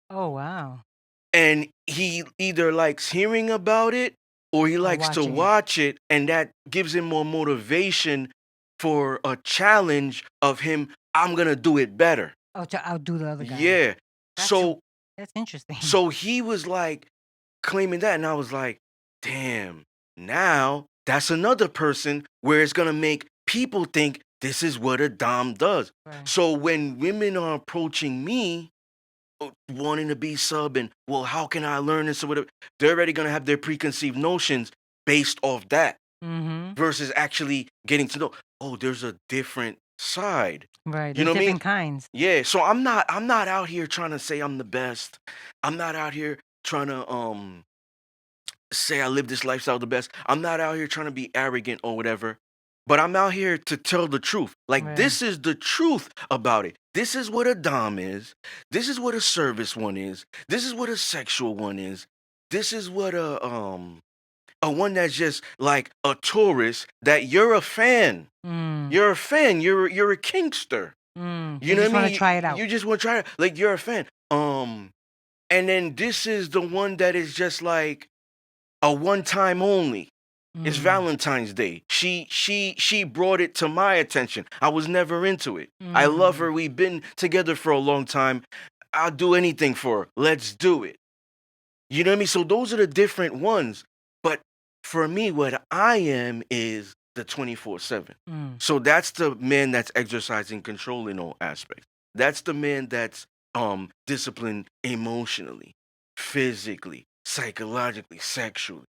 Oh wow. And he either likes hearing about it or he likes to watching it. watch it, and that gives him more motivation for a challenge of him, I'm gonna do it better. Oh, to outdo the other guy. Yeah. That's So That's interesting. so he was like claiming that, and I was like, damn, now that's another person where it's gonna make people think this is what a dom does. Right. So when women are approaching me wanting to be sub and well, how can I learn this or whatever, they're already gonna have their preconceived notions based off that versus actually getting to know, oh, there's a different side. Right. You know There's what I mean? different kinds. Yeah, so I'm not out here trying to say I'm the best. I'm not out here trying to say I live this lifestyle the best. I'm not out here trying to be arrogant or whatever. But I'm out here to tell the truth. Like Right. this is the truth about it. This is what a dom is. This is what a service one is. This is what a sexual one is. This is what a one that's just like a tourist that you're a fan. You're a fan. You're a kinkster. You know just what I wanna mean? try it out. You just want to try it. Like you're a fan. And then this is the one that is just like a one time only. It's Valentine's Day. She brought it to my attention. I was never into it. I love her. We've been together for a long time. I'll do anything for her. Let's do it. You know what I mean? So those are the different ones. But for me, what I am is the 24/7. So that's the man that's exercising control in all aspects. That's the man that's disciplined emotionally, physically, psychologically, sexually.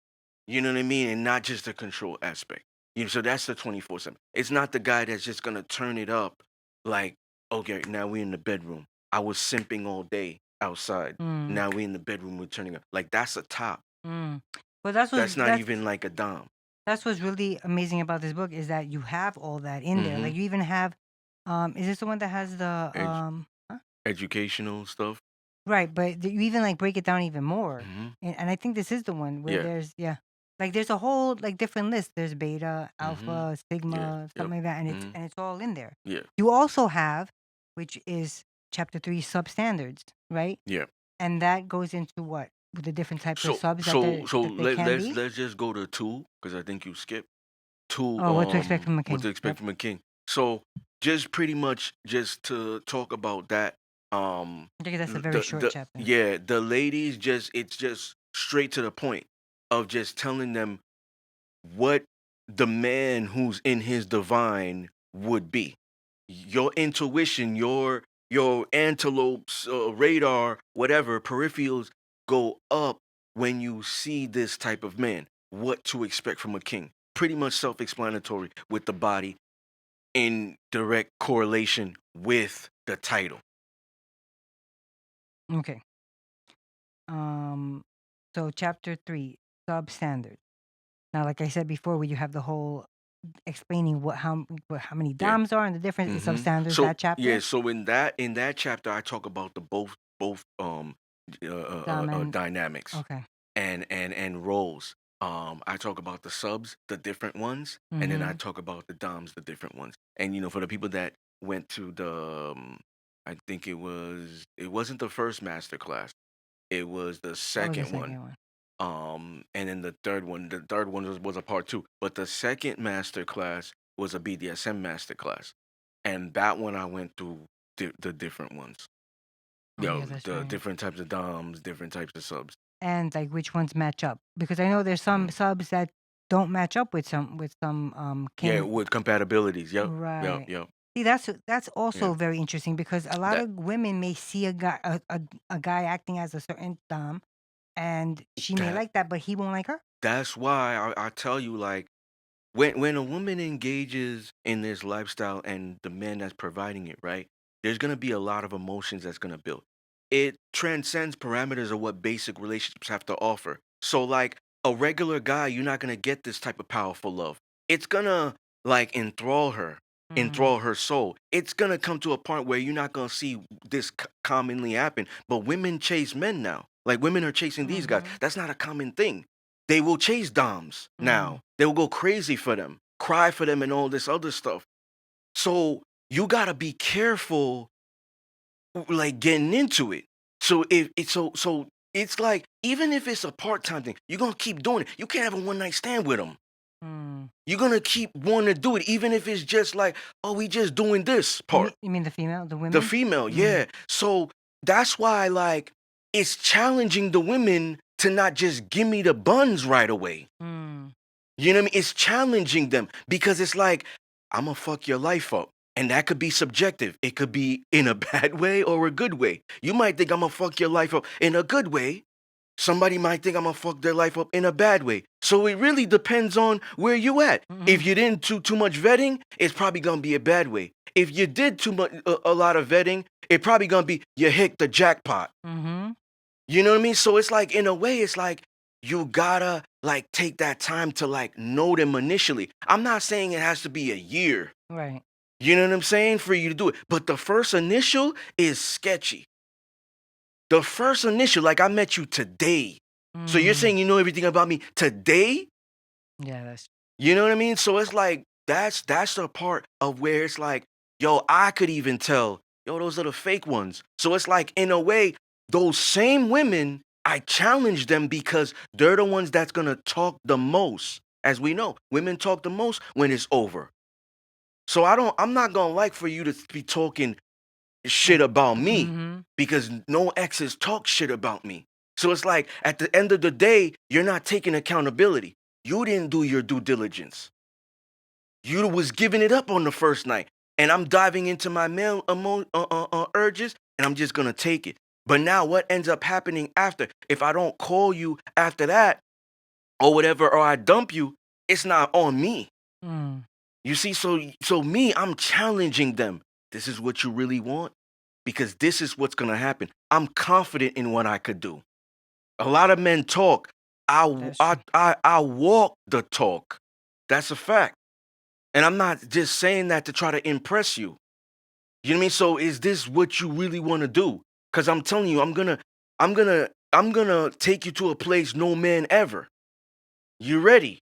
You know what I mean? And not just the control aspect. You know, so that's the 24/7. It's not the guy that's just gonna turn it up like, okay, now we in the bedroom. I was simping all day outside. Now we in the bedroom, we're turning up. Like that's a top. But That's not even like a dom. That's what's really amazing about this book is that you have all that in there. Like you even have, is this the one that has the Educational stuff. Right, but you even like break it down even more. And I think this is the one where Yeah. there's Like there's a whole like different list. There's beta, Mm-hmm. alpha, Yeah. sigma, Yep. something like that, and Mm-hmm. it's all in there. Yeah. You also have, which is chapter 3, substandards, right? Yeah. And that goes into what? With the different types of So subs so so that there can let's be. let's just go to two because I think you skipped two. Oh, what to expect from a What king? to expect Yep. from a king. So just pretty much just to talk about that. I think that's a very short The chapter. yeah, the ladies just it's just straight to the point of just telling them what the man who's in his divine would be. Your intuition, your antelopes, radar, whatever peripherals go up when you see this type of man. What to expect from a king? Pretty much self-explanatory with the body in direct correlation with the title. Okay. So chapter 3, substandard. Now, like I said before, where you have the whole explaining how many Yeah. DOMs are and the different substandards, So that chapter, yeah, so in that chapter, I talk about the both Dom and dynamics okay. and roles. I talk about the subs, the different ones, and then I Mm-hmm. talk about the doms, the different ones. And for the people that went to the, I think it wasn't the first master class. It was the What was the second one. second one? And then the third one was a part two. But the second master class was a BDSM master class, and that one I went through the different ones. Oh yeah, that's The right. different types of DOMs, different types of subs. And like which ones match up? Because I know there's some Mhm. subs that don't match up with some Yeah, king. with compatibilities. Yep, yep, Right. yep. See, that's Yeah. also very interesting because a lot That of women may see a guy acting as a certain dom, and she may that like that, but he won't like her. that's why I tell you, like, when a woman engages in this lifestyle and the man that's providing it, right? There's gonna be a lot of emotions that's gonna build. It transcends parameters of what basic relationships have to offer. So like a regular guy, you're not gonna get this type of powerful love. It's gonna like Mm, enthrall her soul. It's gonna come to a point where you're not gonna see this commonly happen. But women chase men now. Like women are chasing these guys. mm-hmm, That's not a common thing. They will chase doms mm, now. They will go crazy for them, cry for them, and all this other stuff. So you gotta be careful, like getting into it. So if it's so it's like even if it's a part time thing, you're gonna keep doing it. You can't have a one night stand with them. mm. You're gonna keep wanting to do it, even if it's just like, oh, we just doing this part. You mean the female, the The women? female, Mm, yeah. So that's why, like, it's challenging the women to not just give me the buns right away. mm, You know what I mean? It's challenging them because it's like, I'm gonna fuck your life up. And that could be subjective. It could be in a bad way or a good way. You might think I'm gonna fuck your life up in a good way. Somebody might think I'm gonna fuck their life up in a bad way. So it really depends on where you at. If mm-hmm, you didn't do too much vetting, it's probably gonna be a bad way. If you did too much a lot of vetting, it probably gonna be you hit the jackpot. mm-hmm. You know what I mean? So it's like in a way, it's like you gotta like take that time to like know them initially. I'm not saying it has to be a year. Right. You know what I'm saying? For you to do it. But the first initial is sketchy. The first initial, like I met you today. So you're Mm. saying you know everything about me today? Yeah, that's You know what I mean? So it's like that's the part of where it's like, yo, I could even tell, yo, those are the fake ones. So it's like in a way, those same women, I challenge them because they're the ones that's gonna talk the most. As we know, women talk the most when it's over. So I'm not gonna like for you to be talking shit like, about me mm-hmm, because no exes talk shit about me. So it's like at the end of the day, you're not taking accountability. You didn't do your due diligence. You was giving it up on the first night, and I'm diving into my male urges, and I'm just gonna take it. But now, what ends up happening after? If I don't call you after that, or whatever, or I dump you, it's not on me. mm. You see, so me, I'm challenging them. This is what you really want, because this is what's gonna happen. I'm confident in what I could do. A lot of men talk. That's true. I walk the talk. That's a fact. And I'm not just saying that to try to impress you. You know what I mean? So is this what you really want to do? Because I'm telling you, I'm gonna take you to a place no man ever. you're ready.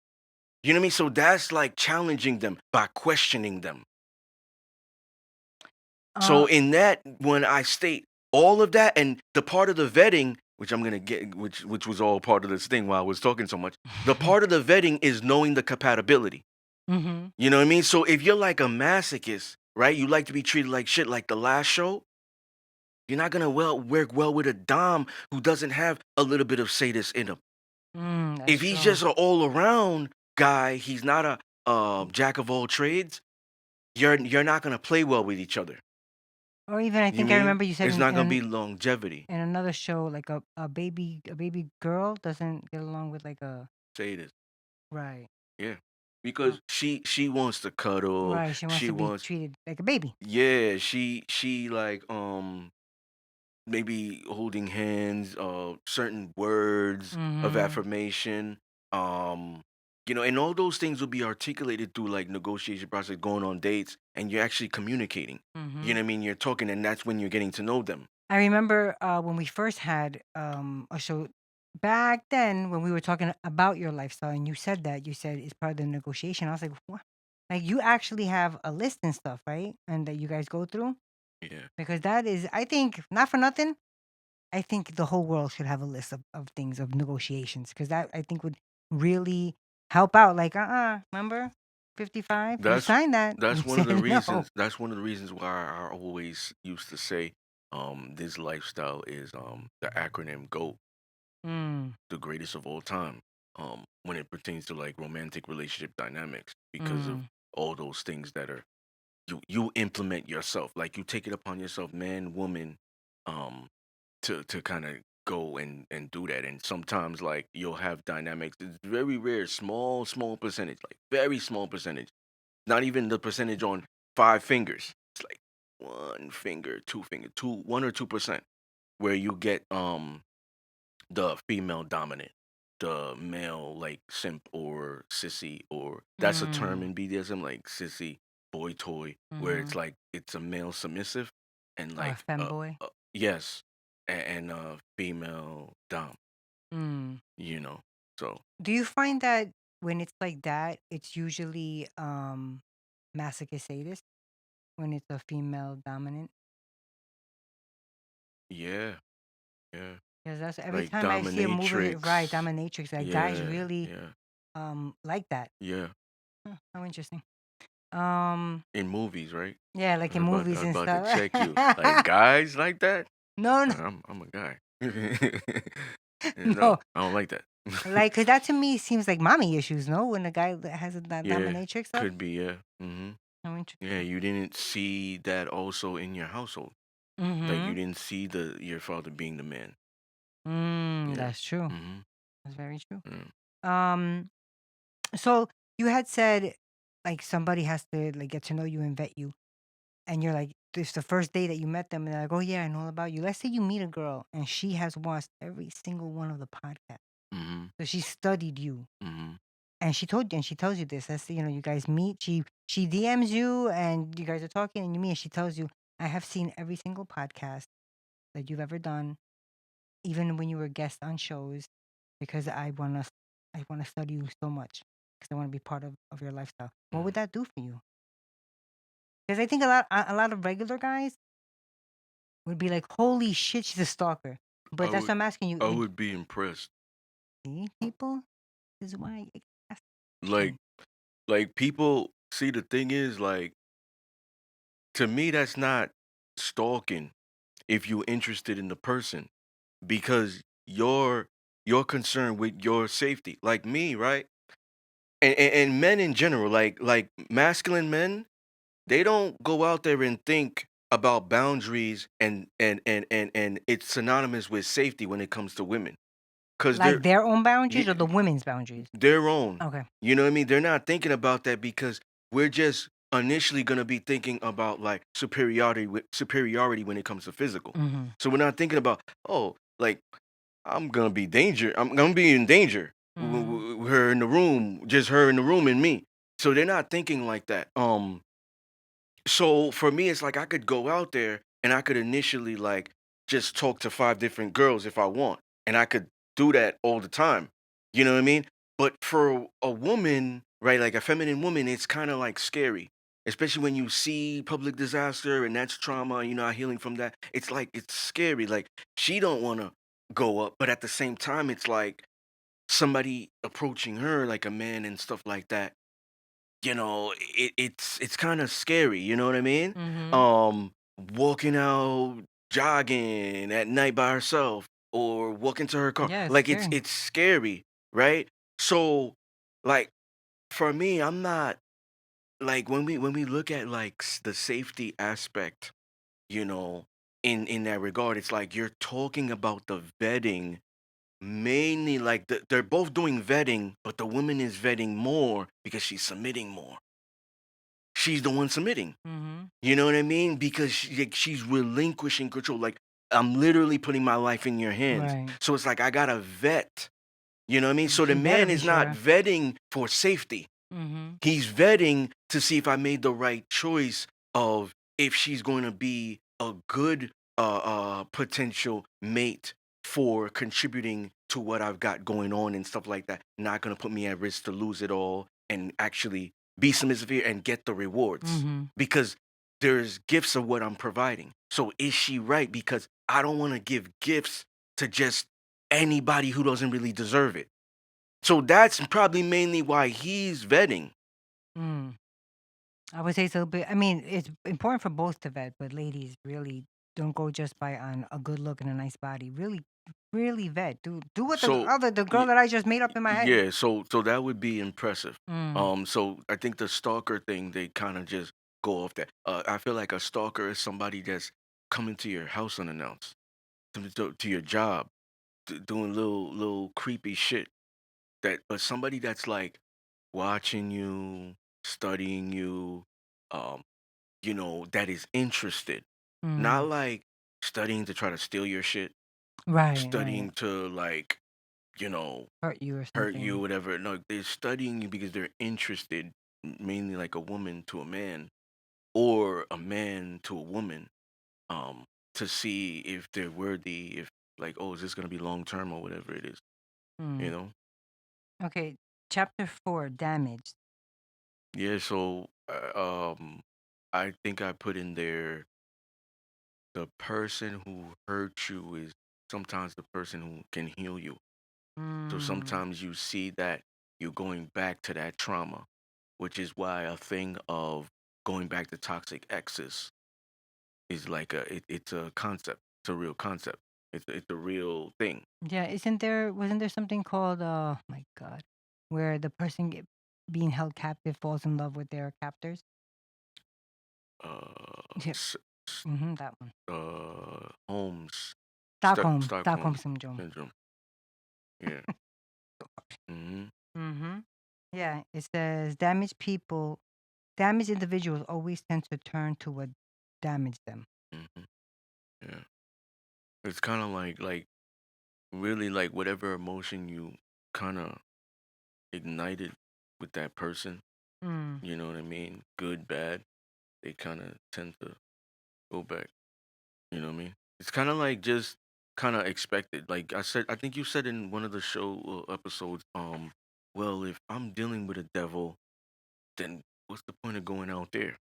You know what I mean? So that's like challenging them by questioning them. So Uh, in that, when I state all of that and the part of the vetting, which I'm gonna get, which was all part of this thing while I was talking so much, the part of the vetting is knowing the compatibility. mm-hmm. You know what I mean? So if you're like a masochist, right? You like to be treated like shit, like the last show. You're not gonna work well with a dom who doesn't have a little bit of sadist in him. That's If he's true. just an all around guy, he's not a jack of all trades. You're not gonna play well with each other. Or even I You think I mean remember you said it's not gonna be longevity. in another show, like a baby girl doesn't get along with like a Sadist, right. yeah, Uh, because she wants to cuddle. right. She wants She to be wants, treated like a baby. yeah. She like maybe holding hands, certain words of Mm-hmm. affirmation, um, and all those things will be articulated through like negotiation process, going on dates, and you're actually communicating. You Mm-hmm. know what I mean? You're talking, and that's when you're getting to know them. I remember when we first had a show back then when we were talking about your lifestyle, and you said it's part of the negotiation. I was like, what? Like you actually have a list and stuff, right? And that you guys go through Yeah, because that is, I think, not for nothing. I think the whole world should have a list of things of negotiations because that I think would really help out. Like, remember 55? You that's signed that. You that's one of the said no. reasons. That's one of the reasons why I always used to say, this lifestyle is the acronym GOAT, Mm, the greatest of all time, when it pertains to like romantic relationship dynamics, because of mm, all those things that are you implement yourself, like you take it upon yourself, man, woman, um to kind of go and do that. And sometimes like you'll have dynamics, it's very rare, small percentage, like very small percentage, not even the percentage on 5 fingers, it's like 1 finger, 2 finger, 1 or 2%, where you get the female dominant, the male like simp or sissy, or that's a term mm, in BDSM, like sissy, boy toy, where mm-hmm. it's like it's a male submissive and Or a like femboy. yes, and female dom, Mm. you know. So Do you find that when it's like that, it's usually masochist sadist when it's a female dominant? yeah, yeah, Because that's every like time I see a movie, right, dominatrix, dominatrix, like guys yeah, really yeah, like that. yeah, Huh, how interesting. Um, in movies, right? yeah, like in I movies was and about to stuff. check you, like guys like that. No, no, I'm a guy. No, no. I don't like that. Like, cause that to me seems like mommy issues, no? When a guy that has that Yeah, dominatrix stuff. could be, yeah. How Yeah, interesting. you didn't see that also in your household. Like you Mm-hmm. didn't see the your father being the man. Yeah. That's true. Mhm. That's very true. Yeah. Um, so you had said like somebody has to like get to know you and vet you, and you're like, this the first day that you met them, and they're like, oh yeah, I know all about you. Let's say you meet a girl and she has watched every single one of the podcasts, Mhm. so she studied you, Mhm. and she tells you this. Let's say you guys meet. She DMs you, and you guys are talking, and you meet, and she tells you, I have seen every single podcast that you've ever done, even when you were guest on shows, because I wanna study you so much because I want to be part of your lifestyle. What would Mhm. that do for you? Because I think a lot of regular guys would be like, "Holy shit, she's a stalker." I But that's would what I'm asking you. I Would would be impressed. see people? This is why I asked the Like question. people see, the thing is, like, to me that's not stalking if you're interested in the person, because you're concerned with your safety. Like me, right? And men in general, like masculine men, they don't go out there and think about boundaries, and it's synonymous with safety when it comes to women, because Like their own boundaries or the y- women's boundaries? their own. Okay. You know what I mean? They're not thinking about that because we're just initially gonna be thinking about like superiority when it comes to physical. Mm-hmm. So we're not thinking about, oh, like I'm gonna be in danger. Mm-hmm. Her in the room, just her in the room and me. So they're not thinking like that. So for me, it's like I could go out there and I could initially like just talk to 5 different girls if I want, and I could do that all the time. You know what I mean? But for a woman, right, like a feminine woman, it's kind of like scary, especially when you see public disaster and that's trauma, you're not healing from that. It's like it's scary. Like she don't want to go up, but at the same time, it's like somebody approaching her, like a man and stuff like that. It's kind of scary. You know what I mean? Mm-hmm. Um, Walking out jogging at night by herself or walking to her car, Yeah, it's like it's scary. it's scary, right? So, like for me, I'm not like when we look at like the safety aspect, you know, in that regard, it's like you're talking about the vetting mainly like they're both doing vetting, but the woman is vetting more because she's submitting more. She's the one submitting. Mm-hmm. You know what I mean? Because like, she's relinquishing control. Like I'm literally putting my life in your hands. Right. So it's like I gotta vet. You know what I mean? So the You better man be is not sure. vetting for safety. Mm-hmm. He's vetting to see if I made the right choice of if she's going to be a good potential mate for contributing to what I've got going on and stuff like that. Not going to put me at risk to lose it all and actually be submissive here and get the rewards Mm-hmm. because there's gifts of what I'm providing. So is she right? Because I don't want to give gifts to just anybody who doesn't really deserve it. So that's probably mainly why he's vetting. Mm. I would say it's a little bit. I mean, it's important for both to vet, but ladies really don't go just by on a good look and a nice body. Really, really vet. Do what So the girl y- that I just made up in my head. yeah, so that would be impressive. Mm. So I think the stalker thing they kind of just go off that. I feel like a stalker is somebody that's coming to your house unannounced, to your job, doing little creepy shit. But somebody that's like watching you, studying you, um, that is interested, not Mm. like studying to try to steal your shit, Right, right. studying to like you know Hurt you or hurt you, something. whatever. No, they're studying you because they're interested, mainly like a woman to a man or a man to a woman, um, to see if they're worthy, if like, oh, is this gonna be long term or whatever it is, you Mm. know? Okay, chapter 4, damaged. Yeah. So, I think I put in there the person who hurt you is sometimes the person who can heal you. So Mm. sometimes you see that you're going back to that trauma, which is why a thing of going back to toxic exes is like it's a concept. It's a real concept. It's a real thing. Yeah, wasn't there something called my God, where the person being held captive falls in love with their captors? Yeah. S- Mm-hmm, that one. Holmes, Stockholm Stockholm syndrome. syndrome. Yeah. Hmm. Mm-hmm. Yeah, it says damaged individuals always tend to turn to what damaged them. Hmm. Yeah. It's kind of like really like whatever emotion you kind of ignited with that person. Mm. You know what I mean? Good, bad. They kind of tend to go back. You know what I mean? It's kind of like just kind of expected. Like I said, I think you said in one of the show episodes, well, if I'm dealing with a devil, then what's the point of going out there?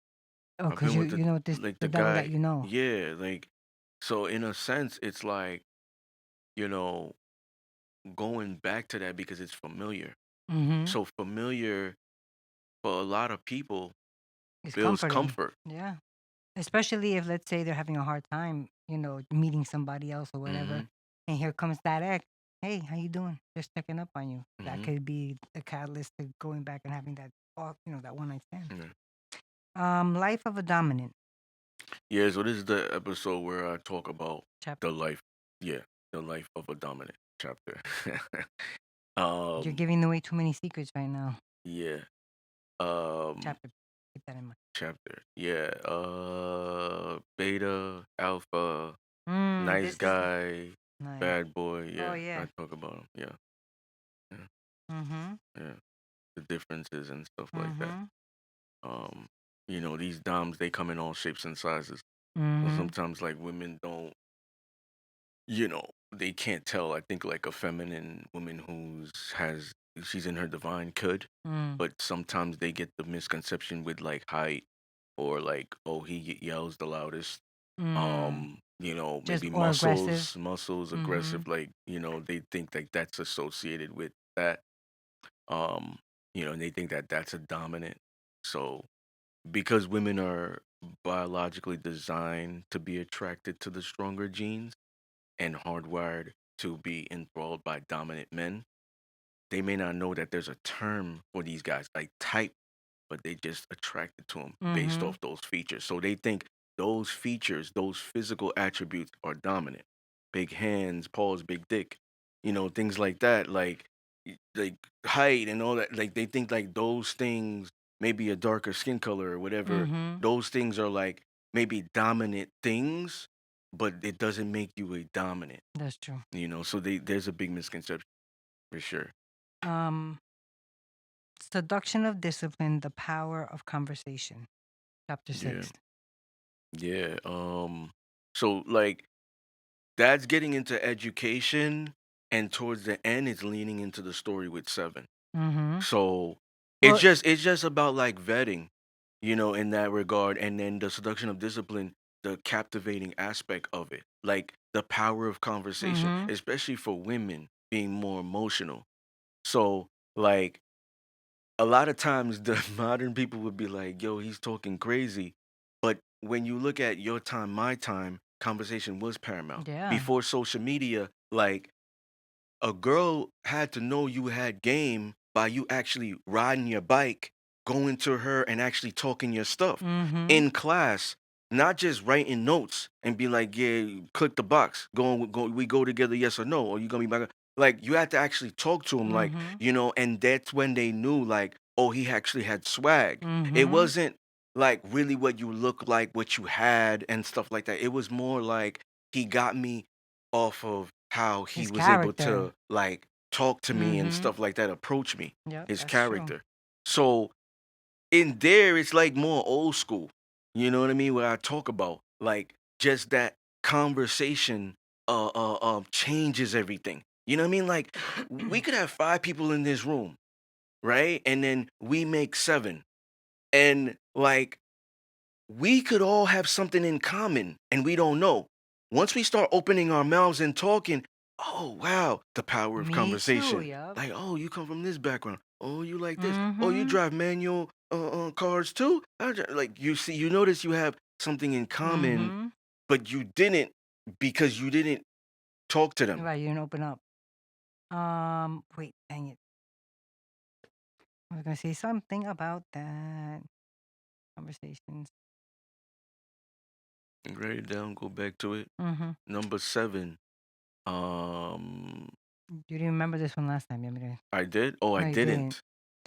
Oh, I've because been you with the you know this like the the devil that guy, you know. yeah, like so in a sense, it's like you know going back to that because it's familiar. Mm-hmm. So familiar for a lot of people It's builds comforting. comfort. Yeah. Especially if, let's say, they're having a hard time, meeting somebody else or whatever, Mhm. and here comes that ex. Hey, how you doing? Just checking up on you. That Mhm. could be the catalyst to going back and having that one night stand. Yeah. Life of a dominant Yeah, so this is the episode where I talk about chapter. the life, yeah, the life of a dominant chapter. You're um, giving away too many secrets right now. yeah, um, Chapter. Keep that in mind. chapter, yeah, beta, alpha, nice This is guy, nice. bad boy, Oh yeah, yeah. I talk about him, yeah, yeah, Mm-hmm. yeah, the differences and stuff like that. Mm-hmm. Um, these doms they come in all shapes and sizes. So Mm-hmm. sometimes like women don't they can't tell. I think like a feminine woman who's has she's in her divine could, Mm. but sometimes they get the misconception with like height or like, oh, he yells the loudest. Mm. Just Maybe or aggressive. muscles Mm-hmm. aggressive, like, they think like that's associated with that. Um, and they think that that's a dominant. So because women are biologically designed to be attracted to the stronger genes and hardwired to be enthralled by dominant men, they may not know that there's a term for these guys, like type, but they just attracted to them based Mm-hmm. off those features. So they think those features, those physical attributes are dominant. Big hands, paws, big dick, things like that, like height and all that. Like they think like those things, maybe a darker skin color or whatever, Mm-hmm. those things are like maybe dominant things, but it doesn't make you a dominant. That's true. So there's a big misconception for sure. Um, Seduction of Discipline, the Power of Conversation, Chapter Yeah. 6. Yeah. So like that's getting into education, and towards the end it's leaning into the story with seven. Mm-hmm. So it's Well, just about like vetting, in that regard, and then the seduction of discipline, the captivating aspect of it. Like the power of conversation, mm-hmm. especially for women being more emotional. So like a lot of times the modern people would be like, yo, he's talking crazy. But when you look at your time, my time, conversation was paramount. Yeah. Before social media, like a girl had to know you had game by you actually riding your bike, going to her and actually talking your stuff Mm-hmm. in class, not just writing notes and be like, yeah, click the box, we go together, yes or no, or you gonna be back. Like you had to actually talk to him, like, Mm-hmm. and that's when they knew, like, oh, he actually had swag. It Mm-hmm. wasn't like really what you look like, what you had, and stuff like that. It was more like he got me off of how he His was able character. to like talk to me and Mm-hmm. stuff like that, approach me, Yep, his that's true. character. So in there, it's like more old school. You know what I mean? Where I talk about like just that conversation changes everything. You know what I mean? Like we could have five people in this room, right? And then we make seven. And like we could all have something in common and we don't know. Once we start opening our mouths and talking, oh wow, the power of Me too, conversation. yep. Like, oh, you come from this background. Oh, you like this. Oh, you Mm-hmm. drive manual cars too. Like you notice you have something in common, Mm-hmm. but you didn't because you didn't talk to them. Right, you didn't open up. Wait, dang it. I was gonna say something about that. Conversations. Write it down. Go back to it. Mm-hmm. Number seven. Um, You didn't remember this one last time. You want me to? I did. Oh, I No, you didn't.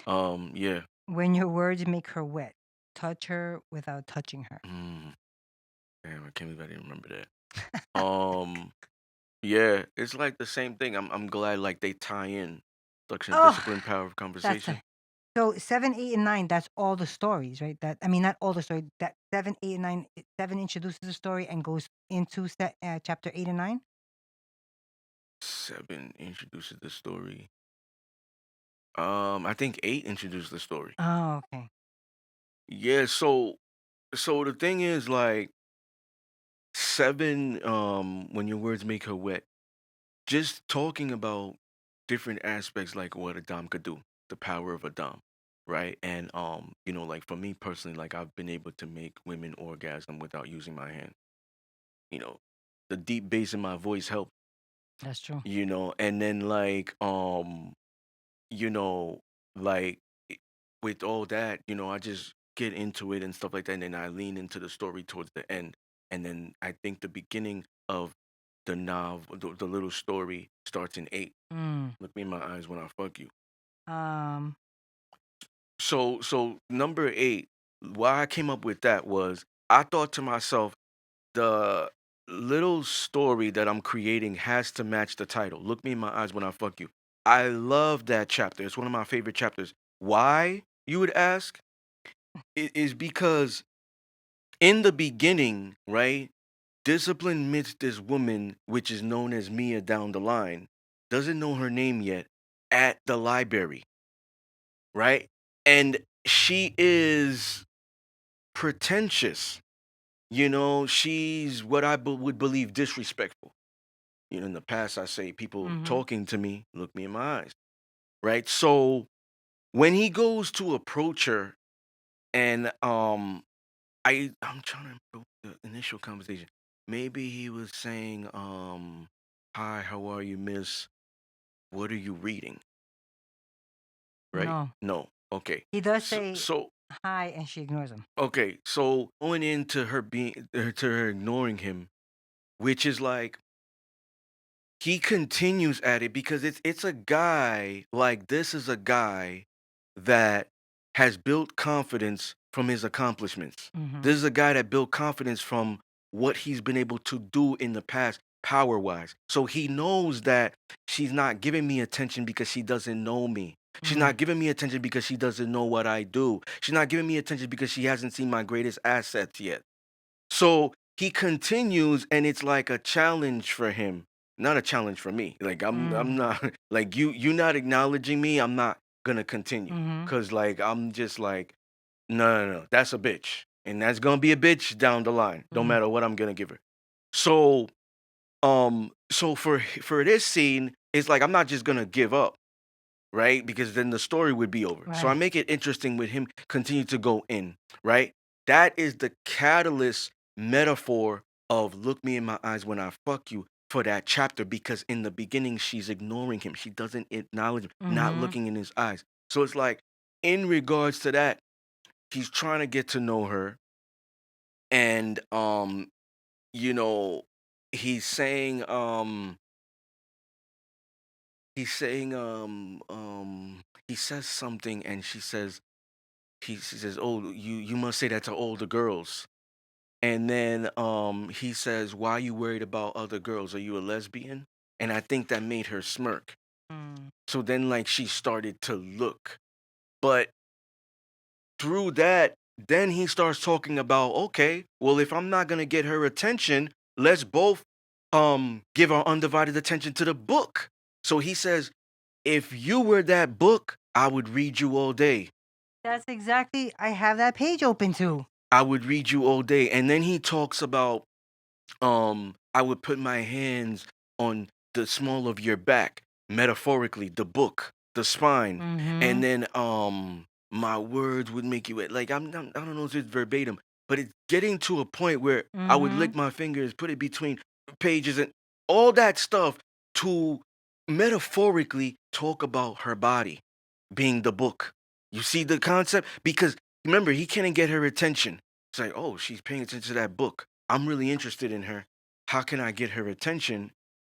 didn't. Yeah. When your words make her wet, touch her without touching her. Mm. Damn, I can't believe I didn't remember that. Yeah, it's like the same thing. I'm glad like they tie in seduction of Oh, discipline, power of that's conversation. so 7, 8, and 9. That's all the stories, right? That I mean, not all the story. That 7, 8, and 9. 7 introduces the story and goes into chapter 8 and 9. Seven introduces the story. I think eight introduced the story. Oh, okay. Yeah, so the thing is like seven, when your words make her wet, just talking about different aspects like what a dom could do, the power of a dom, right? And like for me personally, like I've been able to make women orgasm without using my hand. You know, the deep bass in my voice helped, That's true. and then you know, like i- with all that, I just get into it and stuff like that, and then I lean into the story towards the end, and then I think the beginning of the novel, the little story starts in eight. Mm. Look me in my eyes when I fuck you. Um. So number eight, why I came up with that was I thought to myself, the little story that I'm creating has to match the title. Look me in my eyes when I fuck you. I love that chapter. It's one of my favorite chapters. Why, you would ask? It is because in the beginning, right? Discipline meets this woman, which is known as Mia down the line, doesn't know her name yet, at the library, right? And she is pretentious. She's what I would believe disrespectful. In the past, I say people Mm-hmm. talking to me, look me in my eyes, right? So when he goes to approach her, and I'm trying to remember the initial conversation. Maybe he was saying, "Hi, how are you, Miss? What are you reading?" Right? No. No. Okay. He does So, say so hi, and she ignores him. okay. So going into her to her ignoring him, which is like he continues at it because it's a guy like this is a guy that has built confidence from his accomplishments. Mm-hmm. This is a guy that built confidence from what he's been able to do in the past power wise. So he knows that she's not giving me attention because she doesn't know me. She's Mm. not giving me attention because she doesn't know what I do. She's not giving me attention because she hasn't seen my greatest assets yet. So he continues, and it's like a challenge for him, not a challenge for me. Like I'm Mm. not like you not acknowledging me. I'm not gonna continue Mm-hmm. because like I'm just like no, no, no. That's a bitch, and that's gonna be a bitch down the line, no Mm. matter what I'm gonna give her. So so for this scene, it's like I'm not just gonna give up, right? Because then the story would be over. So I Right. make it interesting with him continue to go in, right? That is the catalyst metaphor of look me in my eyes when I fuck you for that chapter because in the beginning she's ignoring him. She doesn't acknowledge him, not Mm-hmm. looking in his eyes. So it's like in regards to that, he's trying to get to know her and you know, he's saying he's saying he says something and she says, "Oh, you must say that to older girls." And then he says, "Why are you worried about other girls? Are you a lesbian?" And I think that made her smirk. Mm. So then like she started to look. But through that, then he starts talking about, okay, well if I'm not going to get her attention, let's both give our undivided attention to the book. So he says, "If you were that book, I would read you all day. That's exactly. I have that page open too. I would read you all day." And then he talks about I would put my hands on the small of your back, metaphorically, the book, the spine, Mm-hmm. and then my words would make you like I don't know if it's verbatim, but it's getting to a point where I would Mm-hmm. lick my fingers, put it between pages and all that stuff to metaphorically talk about her body being the book. You see the concept? Because remember, he can't get her attention. It's like, oh, she's paying attention to that book. I'm really interested in her. How can I get her attention?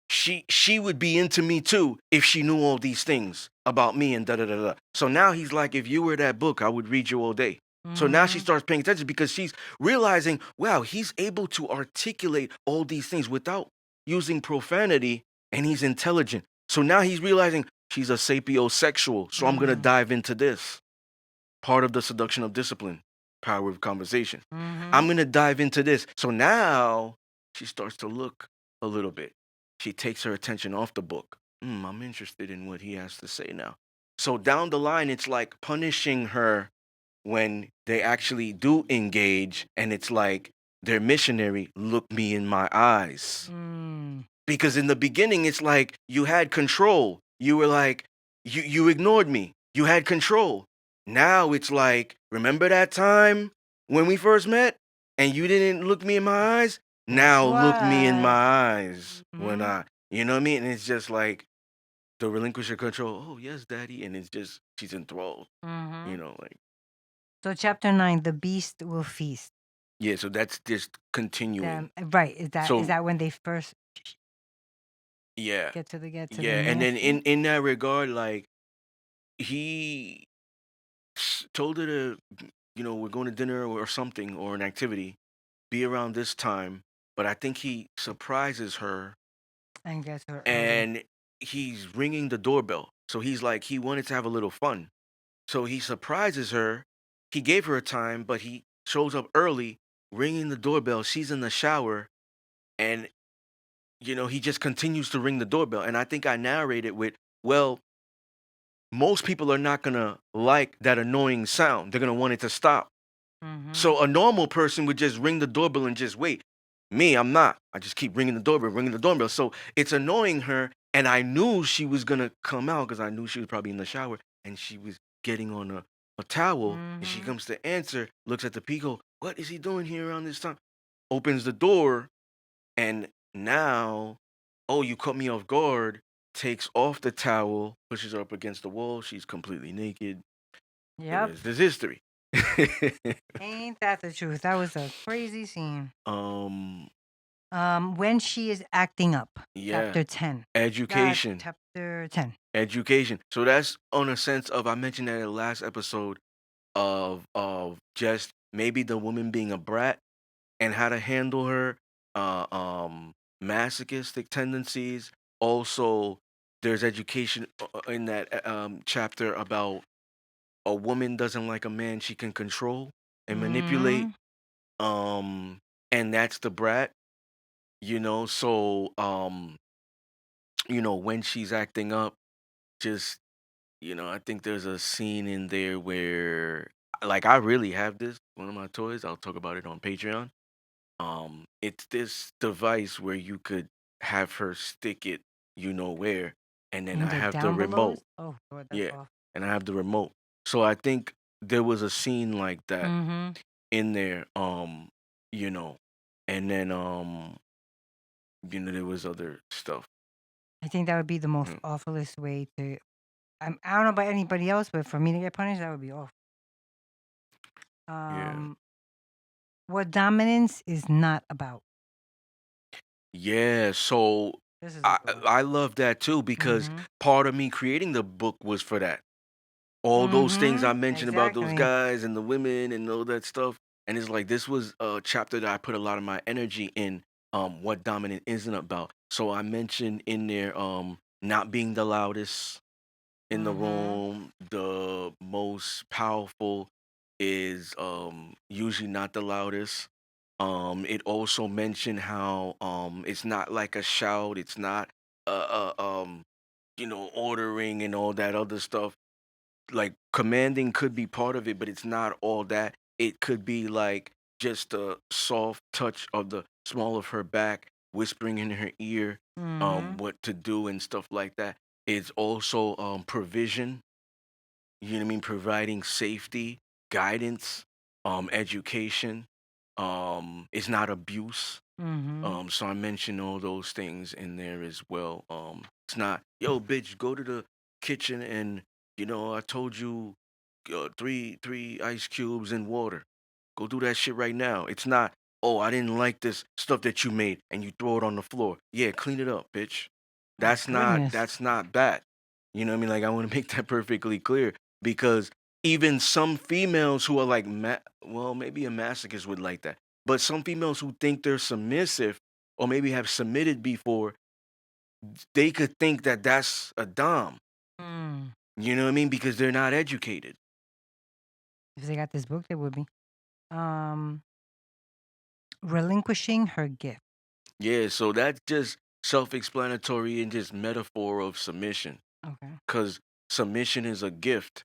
She would be into me too if she knew all these things about me and da da da da. So now he's like, if you were that book, I would read you all day. So now she Mm-hmm. starts paying attention because she's realizing, wow, he's able to articulate all these things without using profanity, and he's intelligent. So now he's realizing she's a sapiosexual. So I'm gonna Mm. dive into this part of the seduction of discipline, power of conversation. Mm-hmm. I'm going to dive into this. So now she starts to look a little bit. She takes her attention off the book. I'm interested in what he has to say now. So down the line, it's like punishing her when they actually do engage, and it's like their missionary, look me in my eyes. Mm. Because in the beginning, it's like you had control. You were like, you ignored me. You had control. Now it's like, remember that time when we first met and you didn't look me in my eyes? Guess Now look me in my what? eyes when Mm-hmm. you know what I mean? And it's just like the relinquisher control. Oh, yes, daddy. And it's just, she's enthralled, Mm-hmm. like, So chapter 9, the beast will feast. yeah, so that's just continuing. Right. Is So, that when they first yeah, get to the yeah. And then nasty? in that regard, like, he told her to, we're going to dinner or something or an activity, be around this time. But I think he surprises her And gets her early. and he's ringing the doorbell. So he's like, he wanted to have a little fun. So he surprises her. He gave her a time, but he shows up early, ringing the doorbell. She's in the shower and, he just continues to ring the doorbell. And I think I narrated with, well, most people are not gonna like that annoying sound. They're gonna want it to stop. Mhm. So a normal person would just ring the doorbell and just wait. Me, I'm not. I just keep ringing the doorbell. So it's annoying her, and I knew she was gonna come out because I knew she was probably in the shower, and she was getting on a towel, and she Mhm. comes to answer, looks at the peacoat. What is he doing here around this time? Opens the door, and now, oh, you caught me off guard. Takes off the towel, pushes her up against the wall. She's completely naked. The Yep. rest is history. Ain't that the truth? That was a crazy scene. um, When she is acting up, yeah, chapter 10. education, Chapter 10. education. So that's on a sense of I mentioned that in the last episode of just maybe the woman being a brat and how to handle her uh um masochistic tendencies. Also, there's education in that chapter about a woman doesn't like a man she can control and manipulate. Mhm. Um, and that's the brat, So when she's acting up, just I think there's a scene in there where like I really have this one of my toys. I'll talk about it on Patreon. It's this device where you could have her stick it, where, and then In I the have the down belows? remote. Oh, Lord, that's Yeah, off. and I have the remote. So I think there was a scene like that Mhm. in there. You know, and then there was other stuff. I think that would be the most Mm, awfulest way to. I don't know about anybody else, but for me to get punished, that would be awful. yeah. Um, what dominance is not about. Yeah, so This is a I good one. I love that too because Mhm. part of me creating the book was for that. All those things I Mhm. mentioned about those Exactly. guys and the women and all that stuff, and it's like this was a chapter that I put a lot of my energy in. What dominant isn't about. So I mentioned in there, not being the loudest in the Mhm. room. The most powerful is usually not the loudest. It also mentioned how it's not like a shout, it's not ordering and all that other stuff. Like commanding could be part of it, but it's not all that. It could be like just a soft touch of the small of her back, whispering in her ear Mhm. what to do and stuff like that. It's also provision, providing safety, guidance, education. It's not abuse. Mhm. So I mentioned all those things in there as well. It's not, yo, bitch, go to the kitchen and I told you three ice cubes and water. Go do that shit right now. It's not, oh, I didn't like this stuff that you made and you throw it on the floor. Yeah, clean it up, bitch. My goodness. That's not that. You know what I mean? Like I want to make that perfectly clear because even some females who are like, well, maybe a masochist would like that, but some females who think they're submissive or maybe have submitted before, they could think that that's a dom. Mm. You know what I mean? Because they're not educated. If they got this book, they would be. Um, relinquishing her gift. Yeah, so that's just self-explanatory and just metaphor of submission. Okay. Because submission is a gift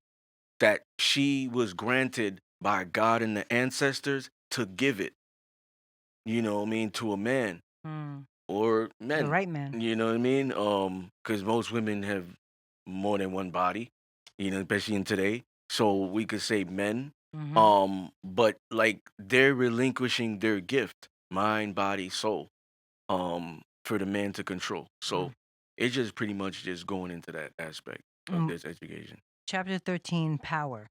that she was granted by God and the ancestors to give it, to a man Mm. or The men. right man. You know what I mean? Because most women have more than one body, especially in today. So we could say men. Mhm. But like they're relinquishing their gift, mind, body, soul, for the man to control. So Mm. it's just pretty much just going into that aspect of Mm. this education. Chapter 13. Power.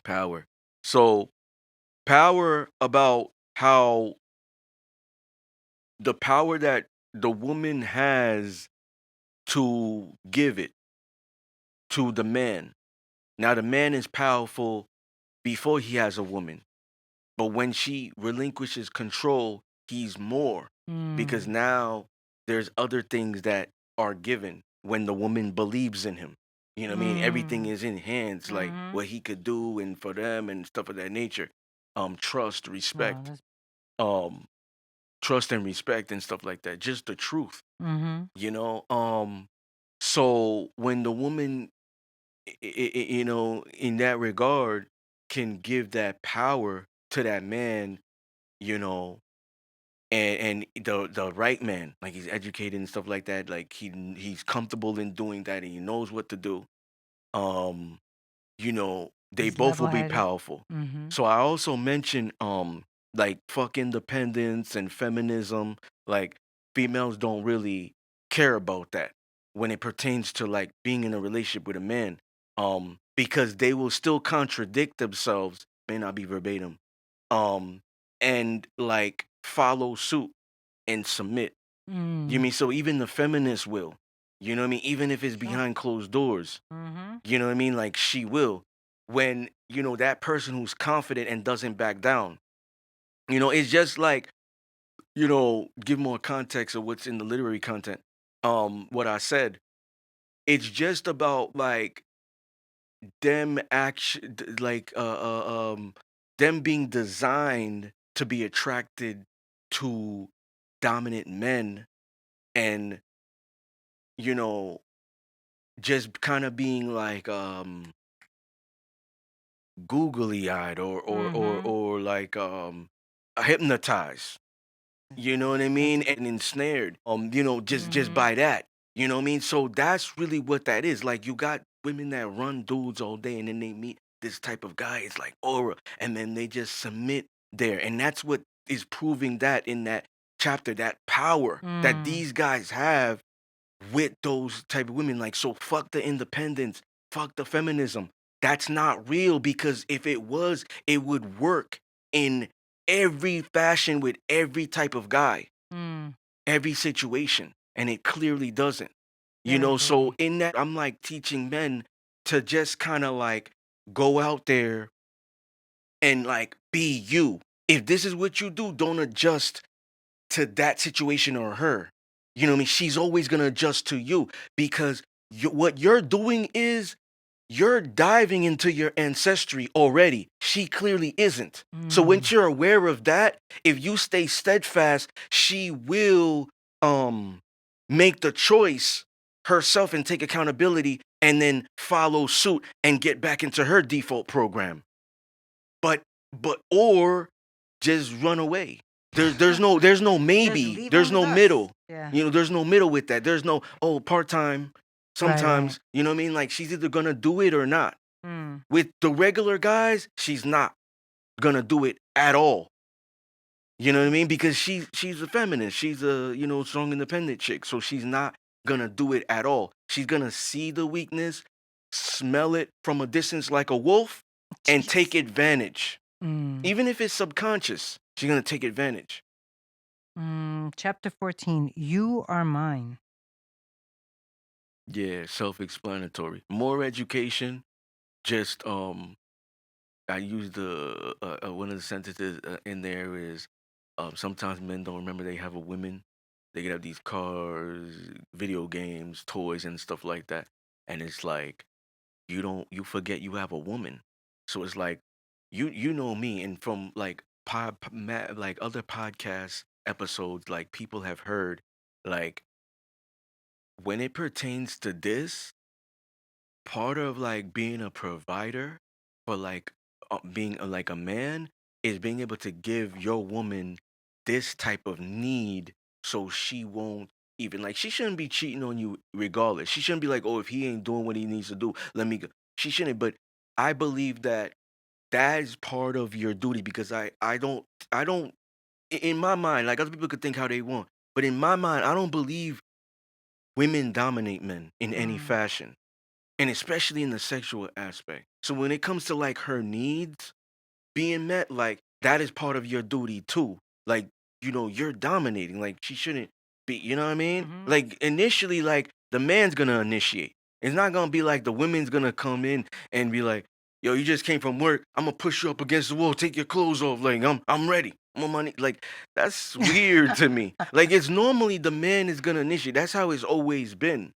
Power. So power about how the power that the woman has to give it to the man. Now the man is powerful before he has a woman, but when she relinquishes control, he's more because Mm. now there's other things that are given when the woman believes in him. You know what I mean? Everything Mm. is in hands, like Mhm. what he could do and for them and stuff of that nature. Trust, Wow. respect, That's. um, trust and respect and stuff like that. Just the truth, Mhm. you know. So when the woman in that regard, can give that power to that man, you know, and the right man, like he's educated and stuff like that, like he's comfortable in doing that and he knows what to do. Um, they He's both will be level-headed. powerful. Mhm. So I also mentioned like fuck independence and feminism. Like females don't really care about that when it pertains to like being in a relationship with a man. Because they will still contradict themselves, may not be verbatim. Um, and like follow suit and submit. You Mm. mean so even the feminists will. You know what I mean? Even if it's Sure. behind closed doors. Mhm. You know what I mean? Like she will. When, that person who's confident and doesn't back down. It's just like, give more context of what's in the literary content. What I said. It's just about like them action like them being designed to be attracted to dominant men and, you know, just kind of being like googly eyed Mhm. or like hypnotized. You know what I That's mean? a And ensnared. Just Mhm. by that. You know what I mean? So that's really what that is. Like you got women that run dudes all day and then they meet this type of guy. It's like aura. And then they just submit there. And that's what is proving that in that chapter, that power that Mm. these guys have with those type of women. Like, so fuck the independence, fuck the feminism. That's not real because if it was, it would work in every fashion with every type of guy, Mm. every situation, and it clearly doesn't. Very So clearly. in that, I'm like teaching men to just kind of like go out there and like be you. If this is what you do, don't adjust to that situation or her. You know what I mean? She's always gonna adjust to you because what you're doing is you're diving into your ancestry already. She clearly isn't. So once Mm. you're aware of that, if you stay steadfast, she will make the choice herself and take accountability and then follow suit and get back into her default program. But or just run away. There's no Just maybe. leave him There's with no us. middle. Yeah. There's no middle with that. There's no part-time Right, right. sometimes, you know what I mean? Like she's either gonna do it or not. Mm. With the regular guys, she's not gonna do it at all. You know what I mean? Because she's a feminist. She's a, strong independent chick. So she's not gonna do it at all. She's gonna see the weakness, smell it from a distance like a wolf, and take Jeez. advantage. Mm. Even if it's subconscious, she's gonna take advantage. Chapter 14. You are mine. Yeah, self-explanatory. More education. Just I use the one of the sentences in there is, sometimes men don't remember they have a woman. They can have these cars, video games, toys, and stuff like that, and it's like you forget you have a woman. So it's like you know me, and from like like other podcast episodes, like people have heard, like when it pertains to this, part of like being a provider for like being like a man is being able to give your woman this type of need so she won't even like she shouldn't be cheating on you regardless. She shouldn't be like, oh, if he ain't doing what he needs to do, let me go. She shouldn't. But I believe that that is part of your duty because I don't in my mind, like other people could think how they want, but in my mind I don't believe women dominate men in any Mm. fashion, and especially in the sexual aspect. So when it comes to like her needs being met, like that is part of your duty too. Like, you're dominating. Like she shouldn't be, you know what I mean? Mhm. Like initially, like the man's gonna initiate. It's not gonna be like the women's gonna come in and be like, yo, you just came from work. I'm gonna push you up against the wall, take your clothes off. Like, I'm ready. I'm on my knee. Like, that's weird to me. Like it's normally the man is gonna initiate. That's how it's always been.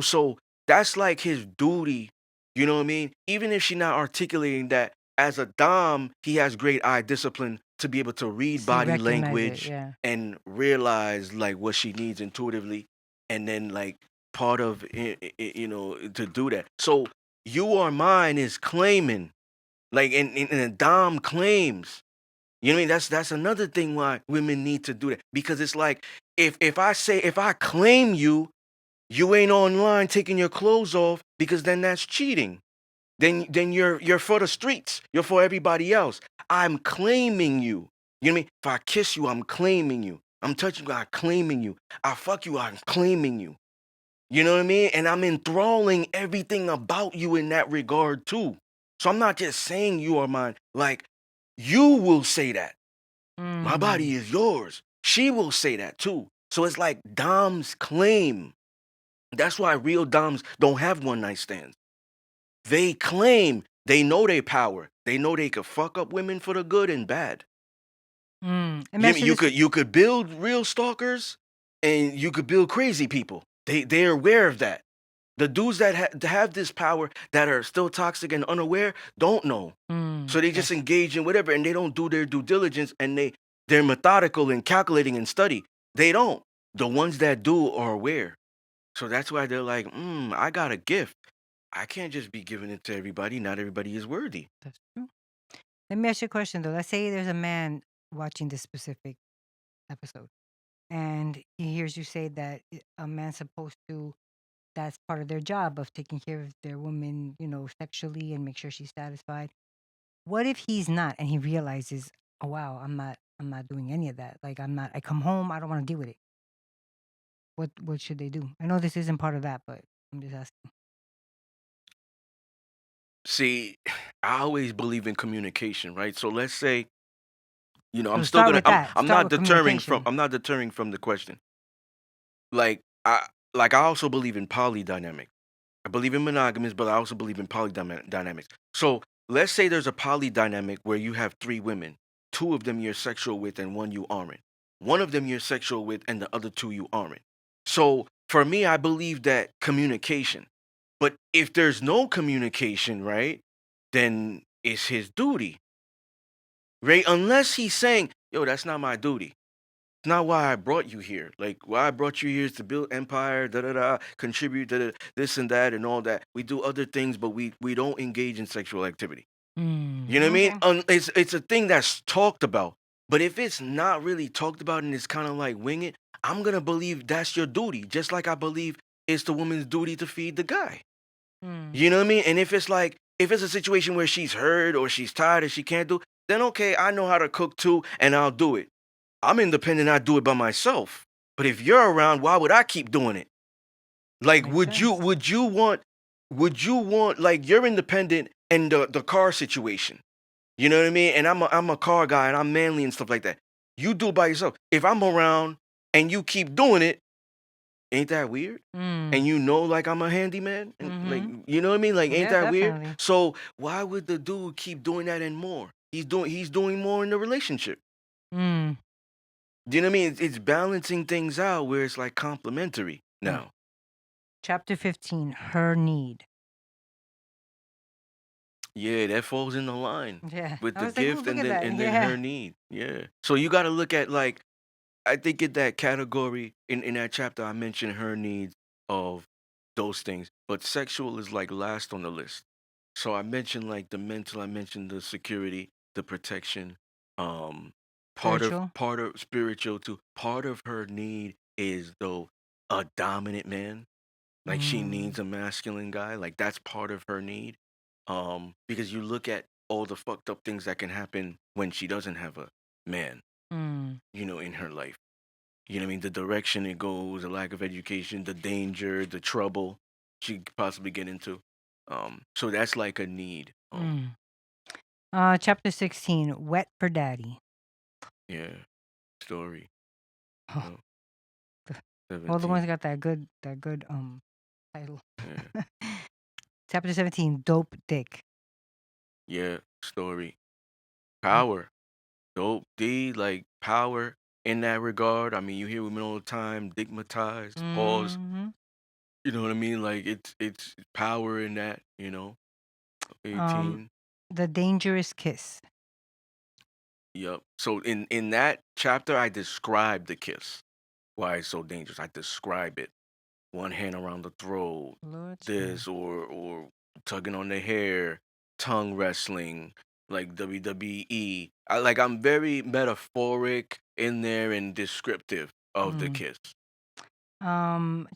So that's like his duty, you know what I mean? Even if she's not articulating that as a dom, he has great eye discipline to be able to read See, body recognize it. language Yeah. and realize like what she needs intuitively, and then like part of to do that. So You are mine is claiming, like, and a dom claims. You know what I mean? That's another thing why women need to do that, because it's like, if I claim you, you ain't online taking your clothes off, because then that's cheating. Then you're for the streets. You're for everybody else. I'm claiming you. You know what I mean? If I kiss you, I'm claiming you. I'm touching you, I'm claiming you. I fuck you, I'm claiming you. You know what I mean? And I'm enthralling everything about you in that regard too. So I'm not just saying you are mine. Like, you will say that. My Mm. body is yours. She will say that too. So it's like Doms claim. That's why real Doms don't have one night stands. They claim, they know they power. They know they could fuck up women for the good and bad. Let me You ask mean you this. you could build real stalkers, and you could build crazy people. They're aware of that. The dudes that have this power, that are still toxic and unaware, don't know. So they just That's engage in whatever, and they don't do their due diligence, and they're methodical and calculating and study. They don't. The ones that do are aware. So that's why they're like, I got a gift. I can't just be giving it to everybody. Not everybody is worthy. that's true. Let me ask you a question though. Let's say there's a man watching this specific episode, and he hears you say that a man's supposed to. That's part of their job of taking care of their woman, sexually and make sure she's satisfied. What if he's not, and he realizes, oh wow, I'm not doing any of that. Like I'm not. I come home, I don't want to deal with it. What should they do? I know this isn't part of that, but I'm just asking. See, I always believe in communication, right? So let's say, I'm So still start gonna with that. I'm Start not with deterring from communication. the question. Like I also believe in polydynamic. I believe in monogamous, but I also believe in polydynamics. So let's say there's a polydynamic where you have three women. Two of them you're sexual with, and one you aren't. One of them you're sexual with, and the other two you aren't. So for me, I believe that communication. But if there's no communication, right, then it's his duty, right? Unless he's saying, yo, that's not my duty. It's not why I brought you here. Like, why I brought you here is to build empire, da da da, contribute to this and that and all that. We do other things, but we don't engage in sexual activity. You know what I mean? Okay. It's a thing that's talked about. But if it's not really talked about and it's kind of like wing it, I'm gonna believe that's your duty. Just like I believe it's the woman's duty to feed the guy. Mm. You know what I mean? And if it's a situation where she's hurt or she's tired and she can't do, then okay, I know how to cook too, and I'll do it. I'm independent, I do it by myself. But if you're around, why would I keep doing it? Like, Makes sense. would you want, like, you're independent in the car situation. You know what I mean? And I'm a car guy and I'm manly and stuff like that. You do it by yourself. If I'm around and you keep doing it, ain't that weird? Mm. And like I'm a handyman, and like, Mm-hmm. you know what I mean? Like, ain't Yeah, that weird? definitely. So why would the dude keep doing that and more? He's doing more in the relationship. Mm. Do you know what I mean? It's balancing things out where it's like complementary Right. now. Chapter 15, her need. Yeah, that falls in the line Yeah. with I the was like, ooh, gift look and at then that. her Yeah. need. Yeah. So you got to look at, like, I think in that category, in that chapter I mentioned her needs of those things, but sexual is like last on the list. So I mentioned like the mental, I mentioned the security, the protection, um Spiritual. part of spiritual too. Part of her need is, though, a dominant man. Like, she Mm. needs a masculine guy. Like, that's part of her need. Because you look at all the fucked up things that can happen when she doesn't have a man, Mm. in her life. You know what I mean? The direction it goes, the lack of education, the danger, the trouble she could possibly get into. So that's like a need. Mm. Chapter 16, wet for daddy. Yeah, story. Oh, Oh, the- all the ones 17. got that good title. Yeah, Chapter 17, dope dick. yeah, story. Mm. Power. Dope D, like, power in that regard. I mean, you hear women all the time, digmatized, pause. Mm-hmm. You know what I mean? Like, it's power in that. Um, 18. the dangerous kiss. Yep. So in that chapter, I describe the kiss. Why it's so dangerous. I describe it. One hand around the throat, Lord spare. this, or tugging on the hair, tongue wrestling, like WWE. I'm very metaphoric in there and descriptive of the Mm. kiss.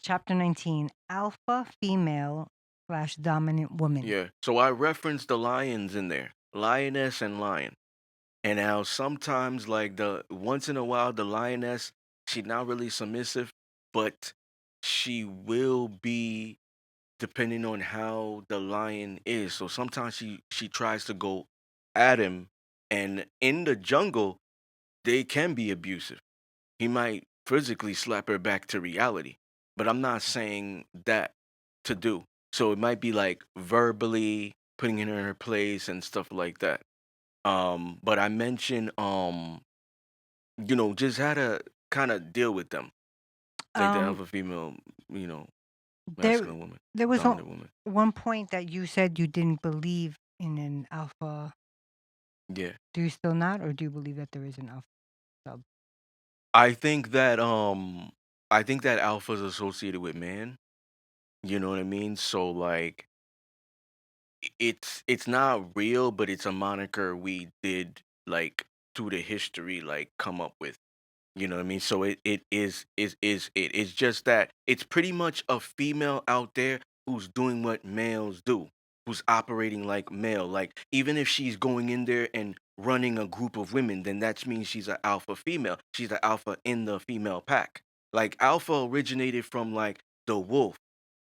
Chapter 19, alpha female slash dominant woman. Yeah. So I referenced the lions in there, lioness and lion. And now sometimes, like the once in a while, the lioness, she's not really submissive, but she will be depending on how the lion is. So sometimes she tries to go at him, and in the jungle, they can be abusive. He might physically slap her back to reality, but I'm not saying that to do. So it might be like verbally putting her in her place and stuff like that. But I mentioned just how to kind of deal with them, like the Um, alpha female, you know, there masculine woman, there was dominant woman. one point that you said you didn't believe in an alpha. Yeah. Do you still not, or do you believe that there is an alpha sub? I think that alpha is associated with man. You know what I mean? So like it's not real, but it's a moniker we did like through the history like come up with. You know what I mean? So it is just that it's pretty much a female out there who's doing what males do, who's operating like male. Like even if she's going in there and running a group of women, then that means she's an alpha female. She's an alpha in the female pack. Like alpha originated from like the wolf,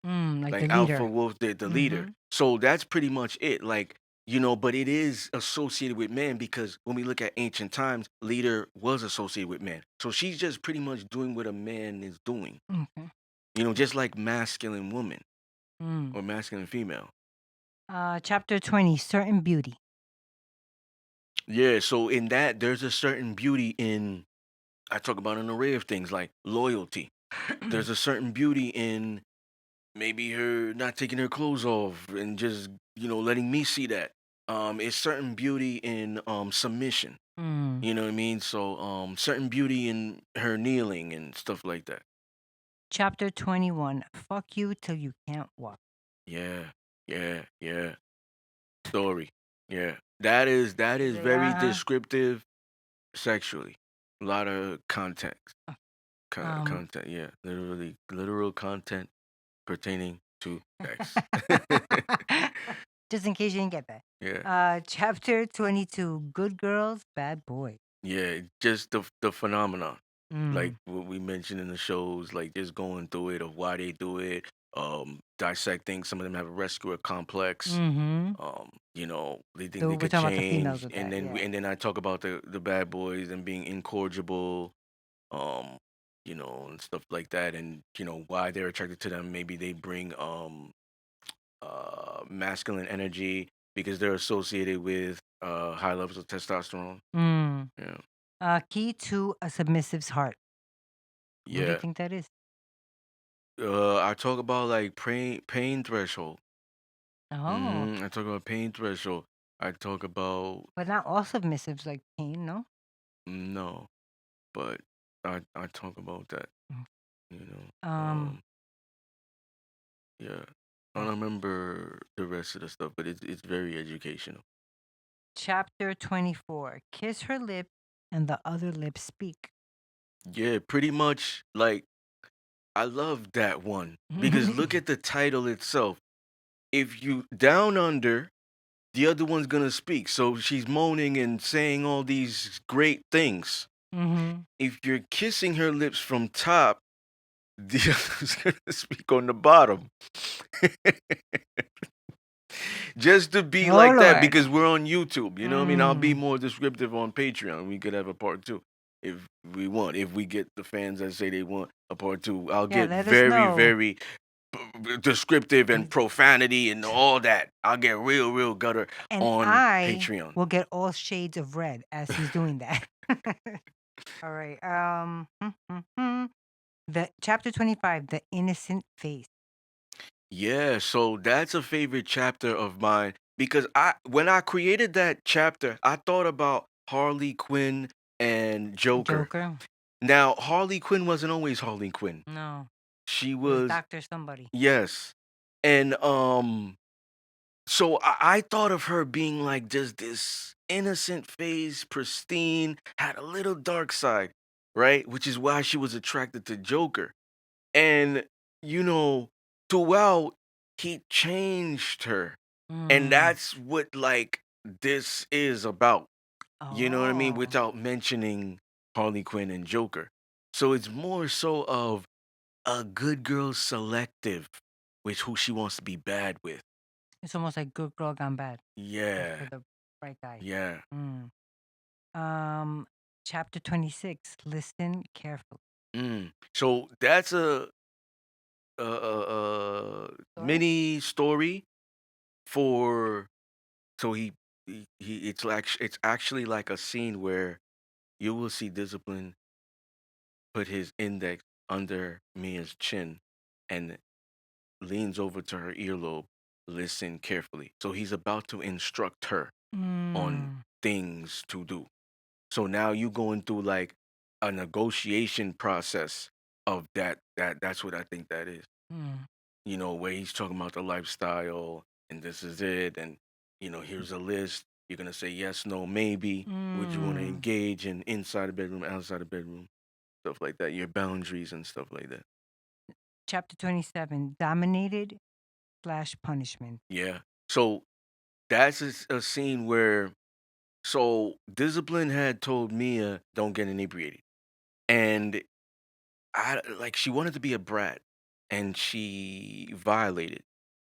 Like the like alpha leader. wolf, the leader. Mm-hmm. So that's pretty much it. Like but it is associated with man because when we look at ancient times, leader was associated with man. So she's just pretty much doing what a man is doing. Okay. Just like masculine woman Mm. or masculine female. Chapter 20, certain beauty. Yeah. So in that, there's a certain beauty in. I talk about an array of things like loyalty. There's a certain beauty in maybe her not taking her clothes off and just letting me see that. It's certain beauty in submission. Mm. You know what I mean? So certain beauty in her kneeling and stuff like that. Chapter 21, fuck you till you can't walk. Yeah, yeah. Story. Yeah, that is very Yeah. descriptive sexually. A lot of context, Um, content. Yeah, literally literal content pertaining to sex. just in case you didn't get that. Yeah. Chapter 22, good girls, bad boys. Yeah, just the phenomenon, like Mm. what we mentioned in the shows, like just going through it of why they do it, dissecting. Some of them have a rescuer complex. Mm-hmm. They think So they we're could talking about the females change, with and that, then yeah. I talk about the bad boys and being incorrigible, um, and stuff like that, and why they're attracted to them. Maybe they bring masculine energy because they're associated with high levels of testosterone. Mm. Yeah. Key to a submissive's heart. What do you Yeah. think that is? I talk about like pain threshold. Oh, I talk about pain threshold. I talk about but not all submissives like pain, no? no, but I talk about that. Mm. You know. Um, Yeah. I uh, don't remember the rest of the stuff, but it's very educational. chapter 24, kiss her lip and the other lip speak. Yeah, pretty much like I love that one because look at the title itself. If you down under, the other one's gonna speak. So she's moaning and saying all these great things. Mm-hmm. If you're kissing her lips from top, the other's gonna speak on the bottom. Just to be Oh, like that Lord. because we're on YouTube. You know what I mean? I'll be Mm. more descriptive on Patreon. We could have a part two if we want. If we get the fans that say they want a part two, I'll Yeah, get let us very, know. very descriptive and profanity and all that. I'll get real, real gutter And on I Patreon. will get all shades of red as he's doing that. All right. The chapter 25, the innocent face. Yeah, so that's a favorite chapter of mine because when I created that chapter, I thought about Harley Quinn and Joker. Joker. Now, Harley Quinn wasn't always Harley Quinn. No, She it was was Doctor somebody. yes. And So I thought of her being like just this innocent face, pristine, had a little dark side, right? Which is why she was attracted to Joker. And, you know, throughout, he changed her. And Mm. that's what, like, this is about. You know what I mean? Oh. Without mentioning Harley Quinn and Joker. So it's more so of a good girl selective with who she wants to be bad with. It's almost like Good Girl Gone Bad, but for Yeah. the right guy. Yeah. Mm. Um, Chapter 26. Listen carefully. So that's a Story? mini story for so he it's actually like a scene where you will see Discipline put his index under Mia's chin and leans over to her earlobe, listen carefully. So he's about to instruct her on Mm. things to do. So now you going through like a negotiation process of that's what I think that is. Mm. Where he's talking about the lifestyle and this is it and here's a list. You're gonna say yes, no, maybe. Would you want to Mm. engage in inside the bedroom, outside the bedroom, stuff like that, your boundaries and stuff like that. Chapter 27. Dominated slash punishment. Yeah. So that's a scene where Discipline had told Mia don't get inebriated. And I like she wanted to be a brat and she violated.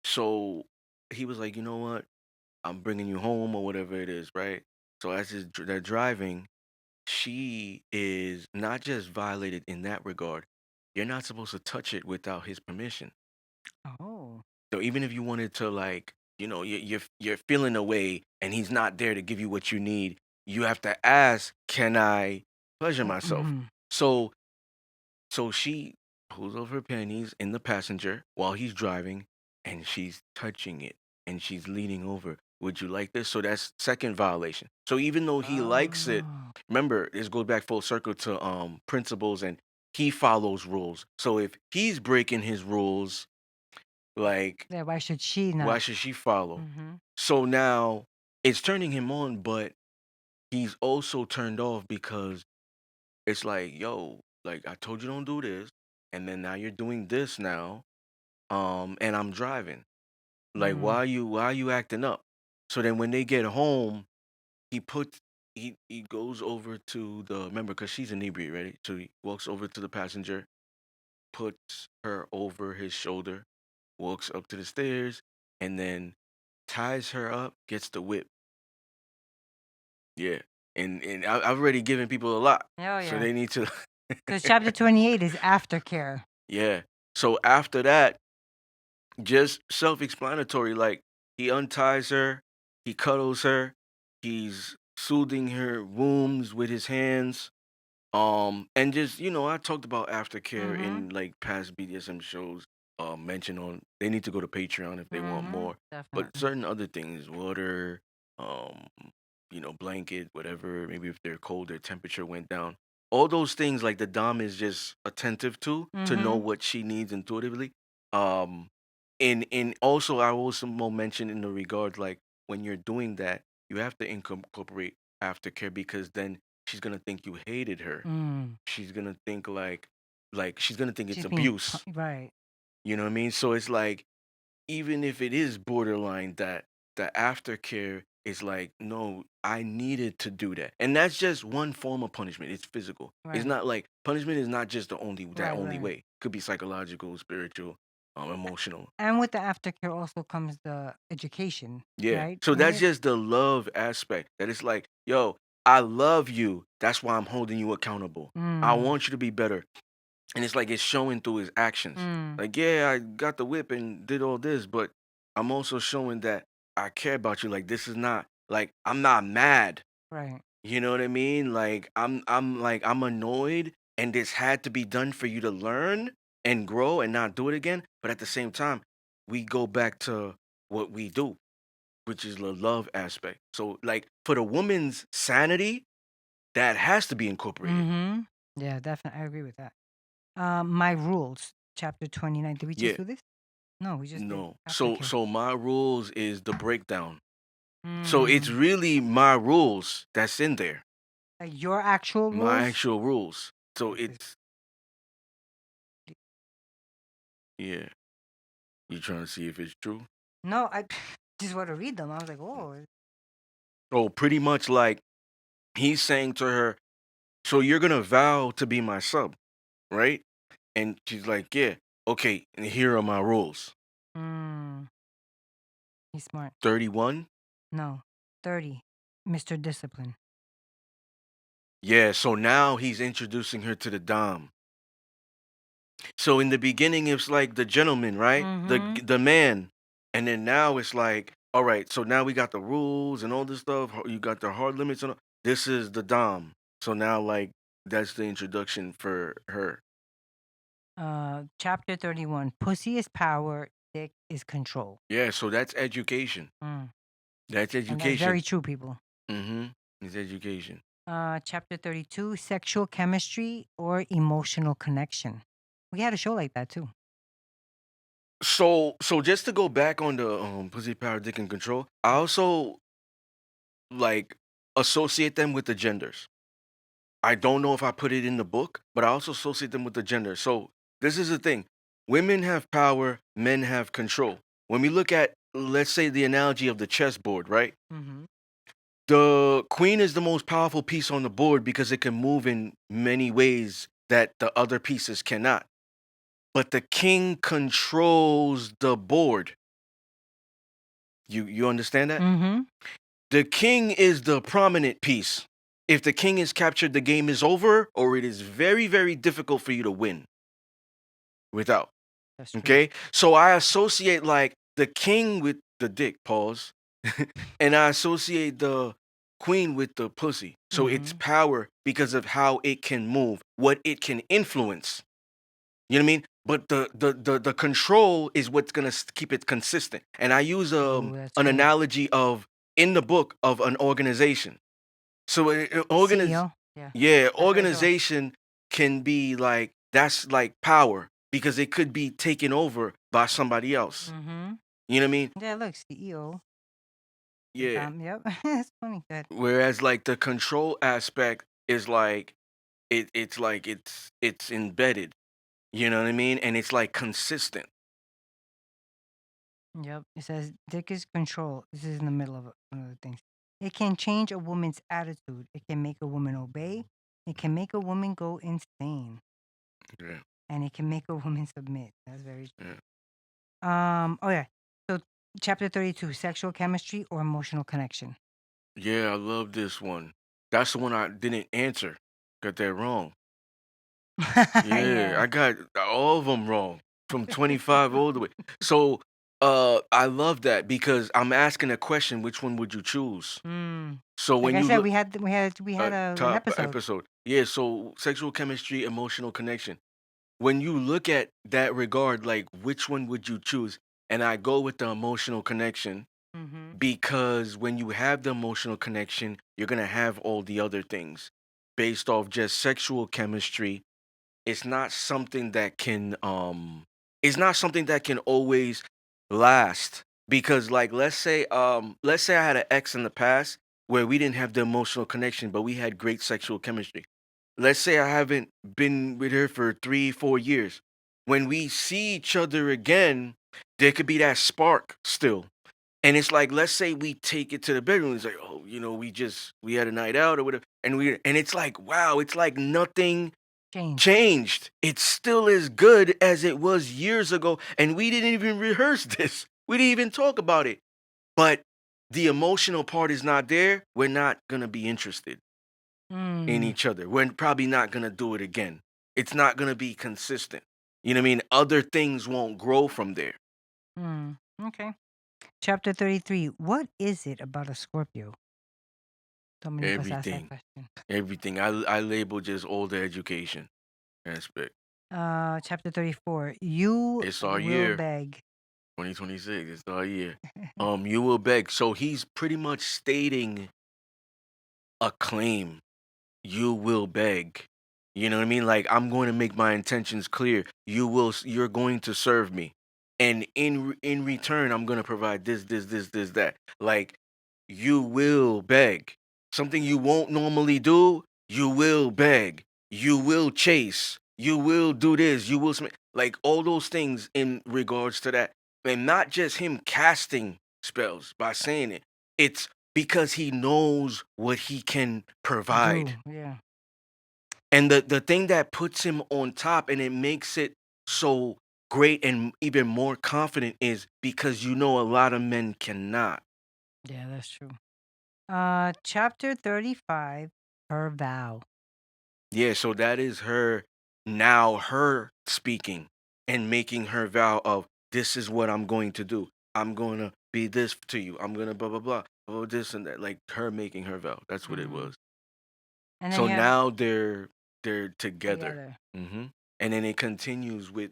So he was like, "You know what? I'm bringing you home or whatever it is, right?" So as they're driving, she is not just violated in that regard. You're not supposed to touch it without his permission. Oh. So even if you wanted to like, you're feeling away and he's not there to give you what you need, you have to ask, "Can I pleasure myself?" Mm-hmm. So she pulls off her panties in the passenger while he's driving, and she's touching it, and she's leaning over. Would you like this? So that's second violation. So even though he likes it, Oh. remember this goes back full circle to principles, and he follows rules. So if he's breaking his rules, like Yeah, why should she why not? should she follow? Mm-hmm. So now it's turning him on, but he's also turned off because it's like, yo, like I told you don't do this, and then now you're doing this now, and I'm driving. Like, Mm. why are you acting up? So then when they get home, he puts he goes over to the remember because she's inebriated, right? So he walks over to the passenger, puts her over his shoulder, walks up to the stairs, and then ties her up, gets the whip. Yeah, and I've already given people a lot, Oh, so yeah. they need to. Because chapter 28 is aftercare. Yeah. So after that, just self-explanatory. Like he unties her, he cuddles her, he's soothing her wounds with his hands. And just I talked about aftercare Mm-hmm. in like past BDSM shows. Mention on they need to go to Patreon if they want Mm-hmm. more. But Definitely. certain other things, water, um, blanket, whatever. Maybe if they're cold, their temperature went down. All those things like the dom is just attentive to know Mm-hmm. what she needs intuitively. Um, and also I also more mention in the regard like when you're doing that, you have to incorporate aftercare because then she's gonna think you hated her. Mm. She's gonna think like she's gonna think it's She's being abuse. right. You know what I mean? So it's like even if it is borderline, that the aftercare is like, no, I needed to do that, and that's just one form of punishment. It's physical. It's Right. not like punishment is not just the Right. only Right. way. Could be psychological, spiritual, emotional. And with the aftercare also comes the education, Yeah. right? So In that's it. just the love aspect. That it's like, yo, I love you. That's why I'm holding you accountable. I Mm. want you to be better. And it's like it's showing through his actions. Mm. Like, yeah, I got the whip and did all this, but I'm also showing that I care about you. Like, this is not like I'm not mad. Right. You know what I mean? Like I'm annoyed and this had to be done for you to learn and grow and not do it again. But at the same time, we go back to what we do, which is the love aspect. So like for the woman's sanity, that has to be incorporated. Mm-hmm. Yeah, definitely. I agree with that. My rules, chapter 29. Did we just Yeah. do this? No, we just did No. after So Q. my rules is the breakdown. So it's Mm. really my rules that's in there. Like your actual My rules? actual rules. So This is it's yeah. You trying to see if it's true? no, I just want to read them. I was like, oh, Oh, pretty much like he's saying to her, so you're gonna vow to be my sub, right? And she's like, yeah, okay, and here are my rules. mm, he's smart. 31. No, 30. Mr. Discipline. Yeah, so now he's introducing her to the Dom. So in the beginning, it's like the gentleman, right? Mm-hmm. The man, and then now it's like, all right. So now we got the rules and all this stuff. You got the hard limits and all. This is the Dom. So now like that's the introduction for her. Chapter 31. Pussy is power, dick is control. Yeah. So that's education. Mm. That's And that's very education. true, people. Mm-hmm. It's education. Chapter 32. Sexual chemistry or emotional connection. We had a show like that too. So just to go back on the pussy power, dick and control, I also like associate them with the genders. I don't know if I put it in the book, but I also associate them with the gender. So this is the thing: women have power, men have control. When we look at, let's say, the analogy of the chessboard, right? Mm-hmm. The queen is the most powerful piece on the board because it can move in many ways that the other pieces cannot. But the king controls the board. You understand that? Mm-hmm. The king is the prominent piece. If the king is captured, the game is over, or it is very, very difficult for you to win without. That's true. Okay? So I associate like the king with the dick, pause. And I associate the queen with the pussy. So it's Mm-hmm. power because of how it can move, what it can influence. You know what I mean? But the control is what's gonna keep it consistent. And I use Oh, that's an good. analogy of in the book of an organization. So CEO. Yeah. yeah, That's what I saw. organization can be like that's like power because it could be taken over by somebody else. Mm-hmm. You know what I mean? Yeah, look, CEO. Yeah. Yep. That's funny. Good. Whereas like the control aspect is like it's like it's embedded. You know what I mean? And it's like consistent. Yep. It says dick is control. This is in the middle of one of the things. It can change a woman's attitude. It can make a woman obey. It can make a woman go insane. Yeah. And it can make a woman submit. That's very Yeah. true. Oh yeah. So chapter 32, sexual chemistry or emotional connection. Yeah, I love this one. That's the one I didn't answer. Got that wrong. Yeah, Yeah. I got all of them wrong from 25 all the way. So, I love that because I'm asking a question, which one would you choose? Mm. So Like when I you said, look we had an top episode. episode. Yeah, so sexual chemistry, emotional connection. When you look at that regard, like which one would you choose? And I go with the emotional connection Mm-hmm. because when you have the emotional connection, you're gonna have all the other things based off just sexual chemistry. It's not something that can it's not something that can always last because like let's say I had an ex in the past where we didn't have the emotional connection but we had great sexual chemistry. Let's say I haven't been with her for 3 4 years. When we see each other again, there could be that spark still. And it's like, let's say we take it to the bedroom. It's like, oh, we had a night out or whatever, and it's like, wow, it's like nothing Change. changed. It's still as good as it was years ago, and we didn't even rehearse this. We didn't even talk about it. But the emotional part is not there. We're not gonna be interested in Mm. each other. We're probably not gonna do it again. It's not gonna be consistent. You know what I mean? Other things won't grow from there. Mm. Okay. Chapter 33. What is it about a Scorpio? Dominica's asked that Everything, question. everything. I label just all the education aspect. Chapter 34. You It's our will year, beg. 2026. It's our year. You will beg. So he's pretty much stating a claim. You will beg. You know what I mean? Like I'm going to make my intentions clear. You're going to serve me. and in return I'm gonna provide this that. Like, you will beg something you won't normally do. You will beg. You will chase. You will do this. You will like all those things in regards to that, and not just him casting spells by saying it. It's because he knows what he can provide. Do, yeah. And the thing that puts him on top and it makes it so great and even more confident is because you know a lot of men cannot. Yeah, that's true. Chapter 35, her vow. Yeah, so that is her now, her speaking and making her vow of this is what I'm going to do. I'm gonna be this to you. I'm gonna blah blah blah. Oh, this and that. Like her making her vow. That's what it Mm. was. And then So you have now they're together. together hmm And then it continues with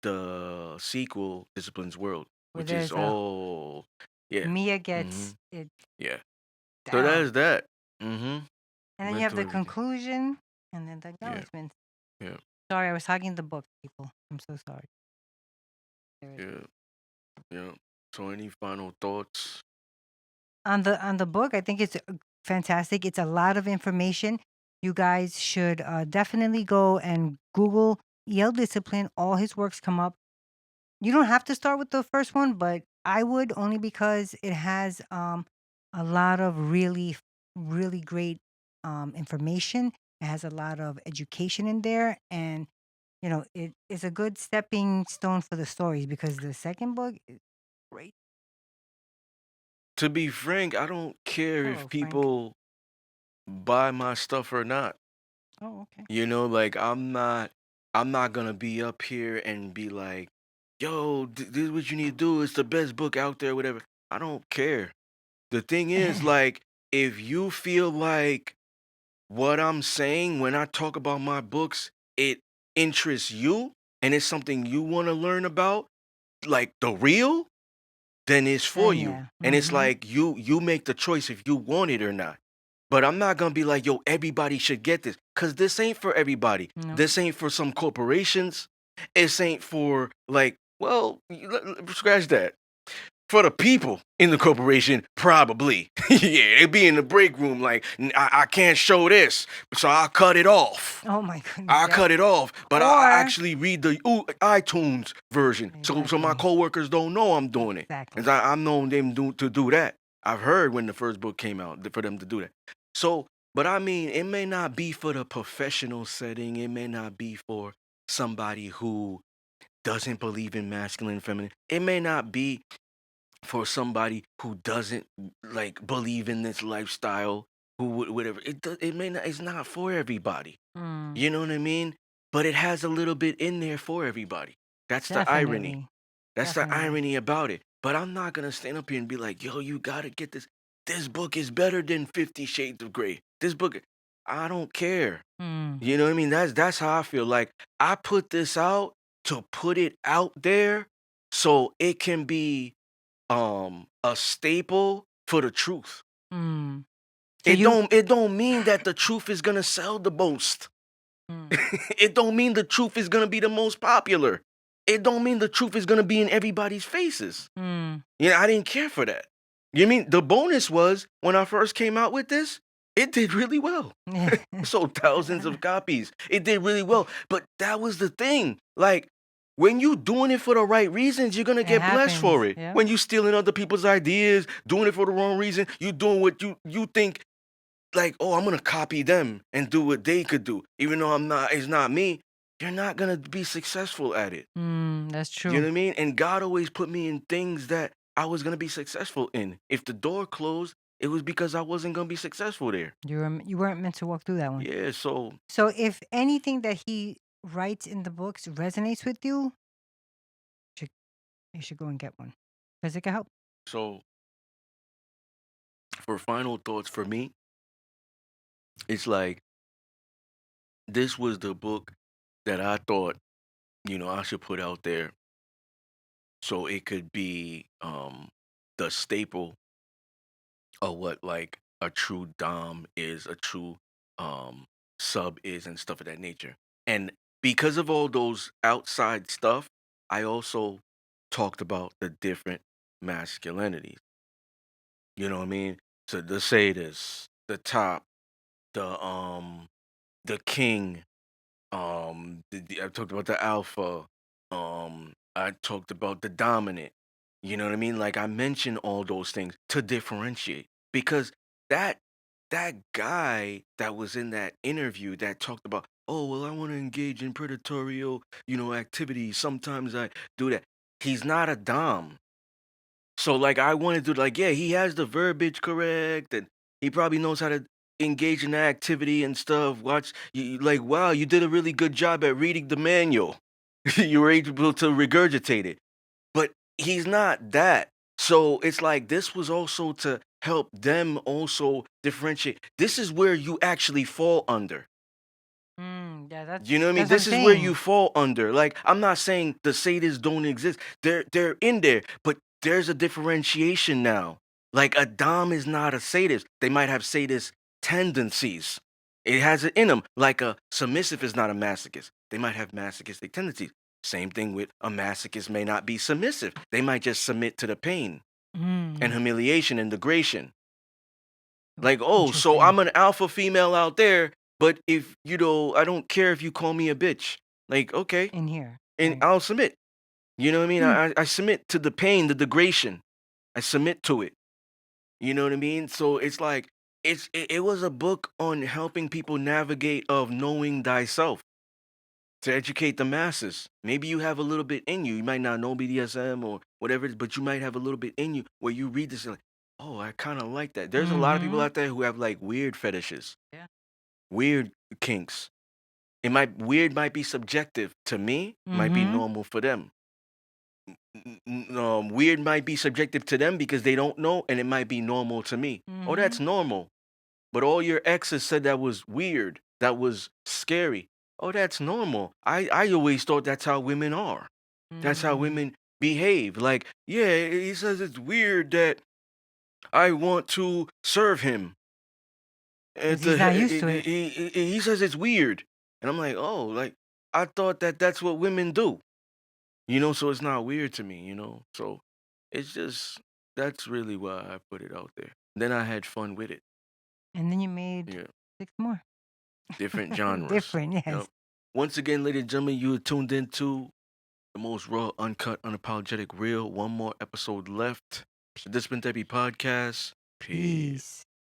the sequel, Discipline's World, where which is there's a all yeah. Mia hmm gets it Yeah. So that down. is that. hmm And then you Went have through the everything. conclusion and then the Yeah. acknowledgments. Yeah. Sorry, I was hogging the book, people. I'm so sorry. There it is. Yeah. Yeah. So any final thoughts? On the book, I think it's fantastic. It's a lot of information. You guys should definitely go and Google EL Discipline. All his works come up. You don't have to start with the first one, but I would, only because it has a lot of really great information. It has a lot of education in there, and it is a good stepping stone for the stories, because the second book is great. To be frank, I don't care if Hello, Frank. people buy my stuff or not. Oh, okay. Like I'm not gonna be up here and be like, yo, this is what you need to do. It's the best book out there, whatever. I don't care. The thing is, like, if you feel like what I'm saying when I talk about my books, it interests you and it's something you want to learn about, like the real, then it's for Then you. yeah. And it's Mm-hmm. like you make the choice if you want it or not. But I'm not gonna be like, yo, everybody should get this. Cause this ain't for everybody. No. This ain't for some corporations. This ain't for like, well, scratch that. For the people in the corporation, probably. Yeah, they be in the break room like, I can't show this, so I'll cut it off. Oh my goodness. I That cut it off, but I or actually read the iTunes version, so my exactly. coworkers don't know I'm doing it, and Exactly. I'm known them to do that. I've heard when the first book came out for them to do that. So, but I mean, it may not be for the professional setting. It may not be for somebody who doesn't believe in masculine and feminine. It may not be for somebody who doesn't like believe in this lifestyle. Who whatever it may not. It's not for everybody. Mm, You know what I mean? But it has a little bit in there for everybody. That's the irony. definitely. That's the Definitely. irony about it. But I'm not gonna stand up here and be like, yo, you gotta get this. This book is better than 50 Shades of Grey. This book, I don't care. Mm, You know what I mean? That's how I feel. Like I put this out to put it out there so it can be a staple for the truth. mm. So It you don't mean that the truth is gonna sell the most. mm, It don't mean the truth is gonna be the most popular. It don't mean the truth is gonna be in everybody's faces. mm. I didn't care for that. You mean the bonus was when I first came out with this, it did really well. Sold thousands of copies. It did really well. But that was the thing. Like, when you doing it for the right reasons, you're gonna It get blessed happens. for it. Yep. When you stealing other people's ideas, doing it for the wrong reason, you doing what you think like, oh, I'm gonna copy them and do what they could do, even though it's not me. You're not gonna be successful at it. That's You know true. what I mean? And God always put me in things that I was gonna be successful in. If the door closed, it was because I wasn't gonna be successful there. You weren't meant to walk through that one. Yeah, so So if anything that he writes in the books resonates with you, should you should go and get one, because it can help. so for final thoughts for me, it's like this was the book that I thought, I should put out there so it could be the staple of what like a true dom is, a true um sub is, and stuff of that nature. And because of all those outside stuff, I also talked about the different masculinities. You know what I mean? So the sadist, the top, the king. I talked about the alpha. I talked about the dominant. You know what I mean? Like I mentioned all those things to differentiate because that that guy that was in that interview that talked about, oh well, I want to engage in predatorial, activities. Sometimes I do that. He's not a dom. So like I wanted to like, yeah, he has the verbiage correct and he probably knows how to engage in that activity and stuff. Watch like wow, you did a really good job at reading the manual. You were able to regurgitate it. But he's not that. So it's like this was also to help them also differentiate. This is where you actually fall under. Yeah, that's You know what I mean? that's what I'm This is where you saying. fall under. Like, I'm not saying the sadists don't exist. They're in there, but there's a differentiation now. Like a dom is not a sadist. They might have sadist tendencies. It has it in them. Like a submissive is not a masochist. They might have masochistic tendencies. Same thing with a masochist may not be submissive. They might just submit to the pain and Mm, humiliation and degradation. Like, oh, so interesting. I'm an alpha female out there, but if I don't care if you call me a bitch. Like, okay, In here, and right? I'll submit. You know what I mean? Hmm. I submit to the pain, the degradation. I submit to it. You know what I mean? So it's like it was a book on helping people navigate of knowing thyself to educate the masses. Maybe you have a little bit in you. You might not know BDSM or whatever it is, but you might have a little bit in you where you read this and like, oh, I kind of like that. There's a lot of people Mm-hmm. out there who have like weird fetishes, Yeah. weird kinks. Weird might be subjective to me, might be Mm-hmm. normal for them. Weird might be subjective to them because they don't know, and it might be normal to me. Oh, Mm-hmm. that's normal. But all your exes said that was weird, that was scary. Oh, that's normal. I always thought that's how women are. That's how Mm. women behave. Like, yeah, he says it's weird that I want to serve him. Because At he's the not used to it. he says it's weird, and I'm like, oh, like I thought that that's what women do. So it's not weird to me. So it's just that's really why I put it out there. Then I had fun with it. And then you made Yeah, 6 more. different genres. Different, Yep. yes. Once again, ladies and gentlemen, you are tuned into the most raw, uncut, unapologetic, real. One more episode left. The Discipline Therapy Podcast. Peace. Peace.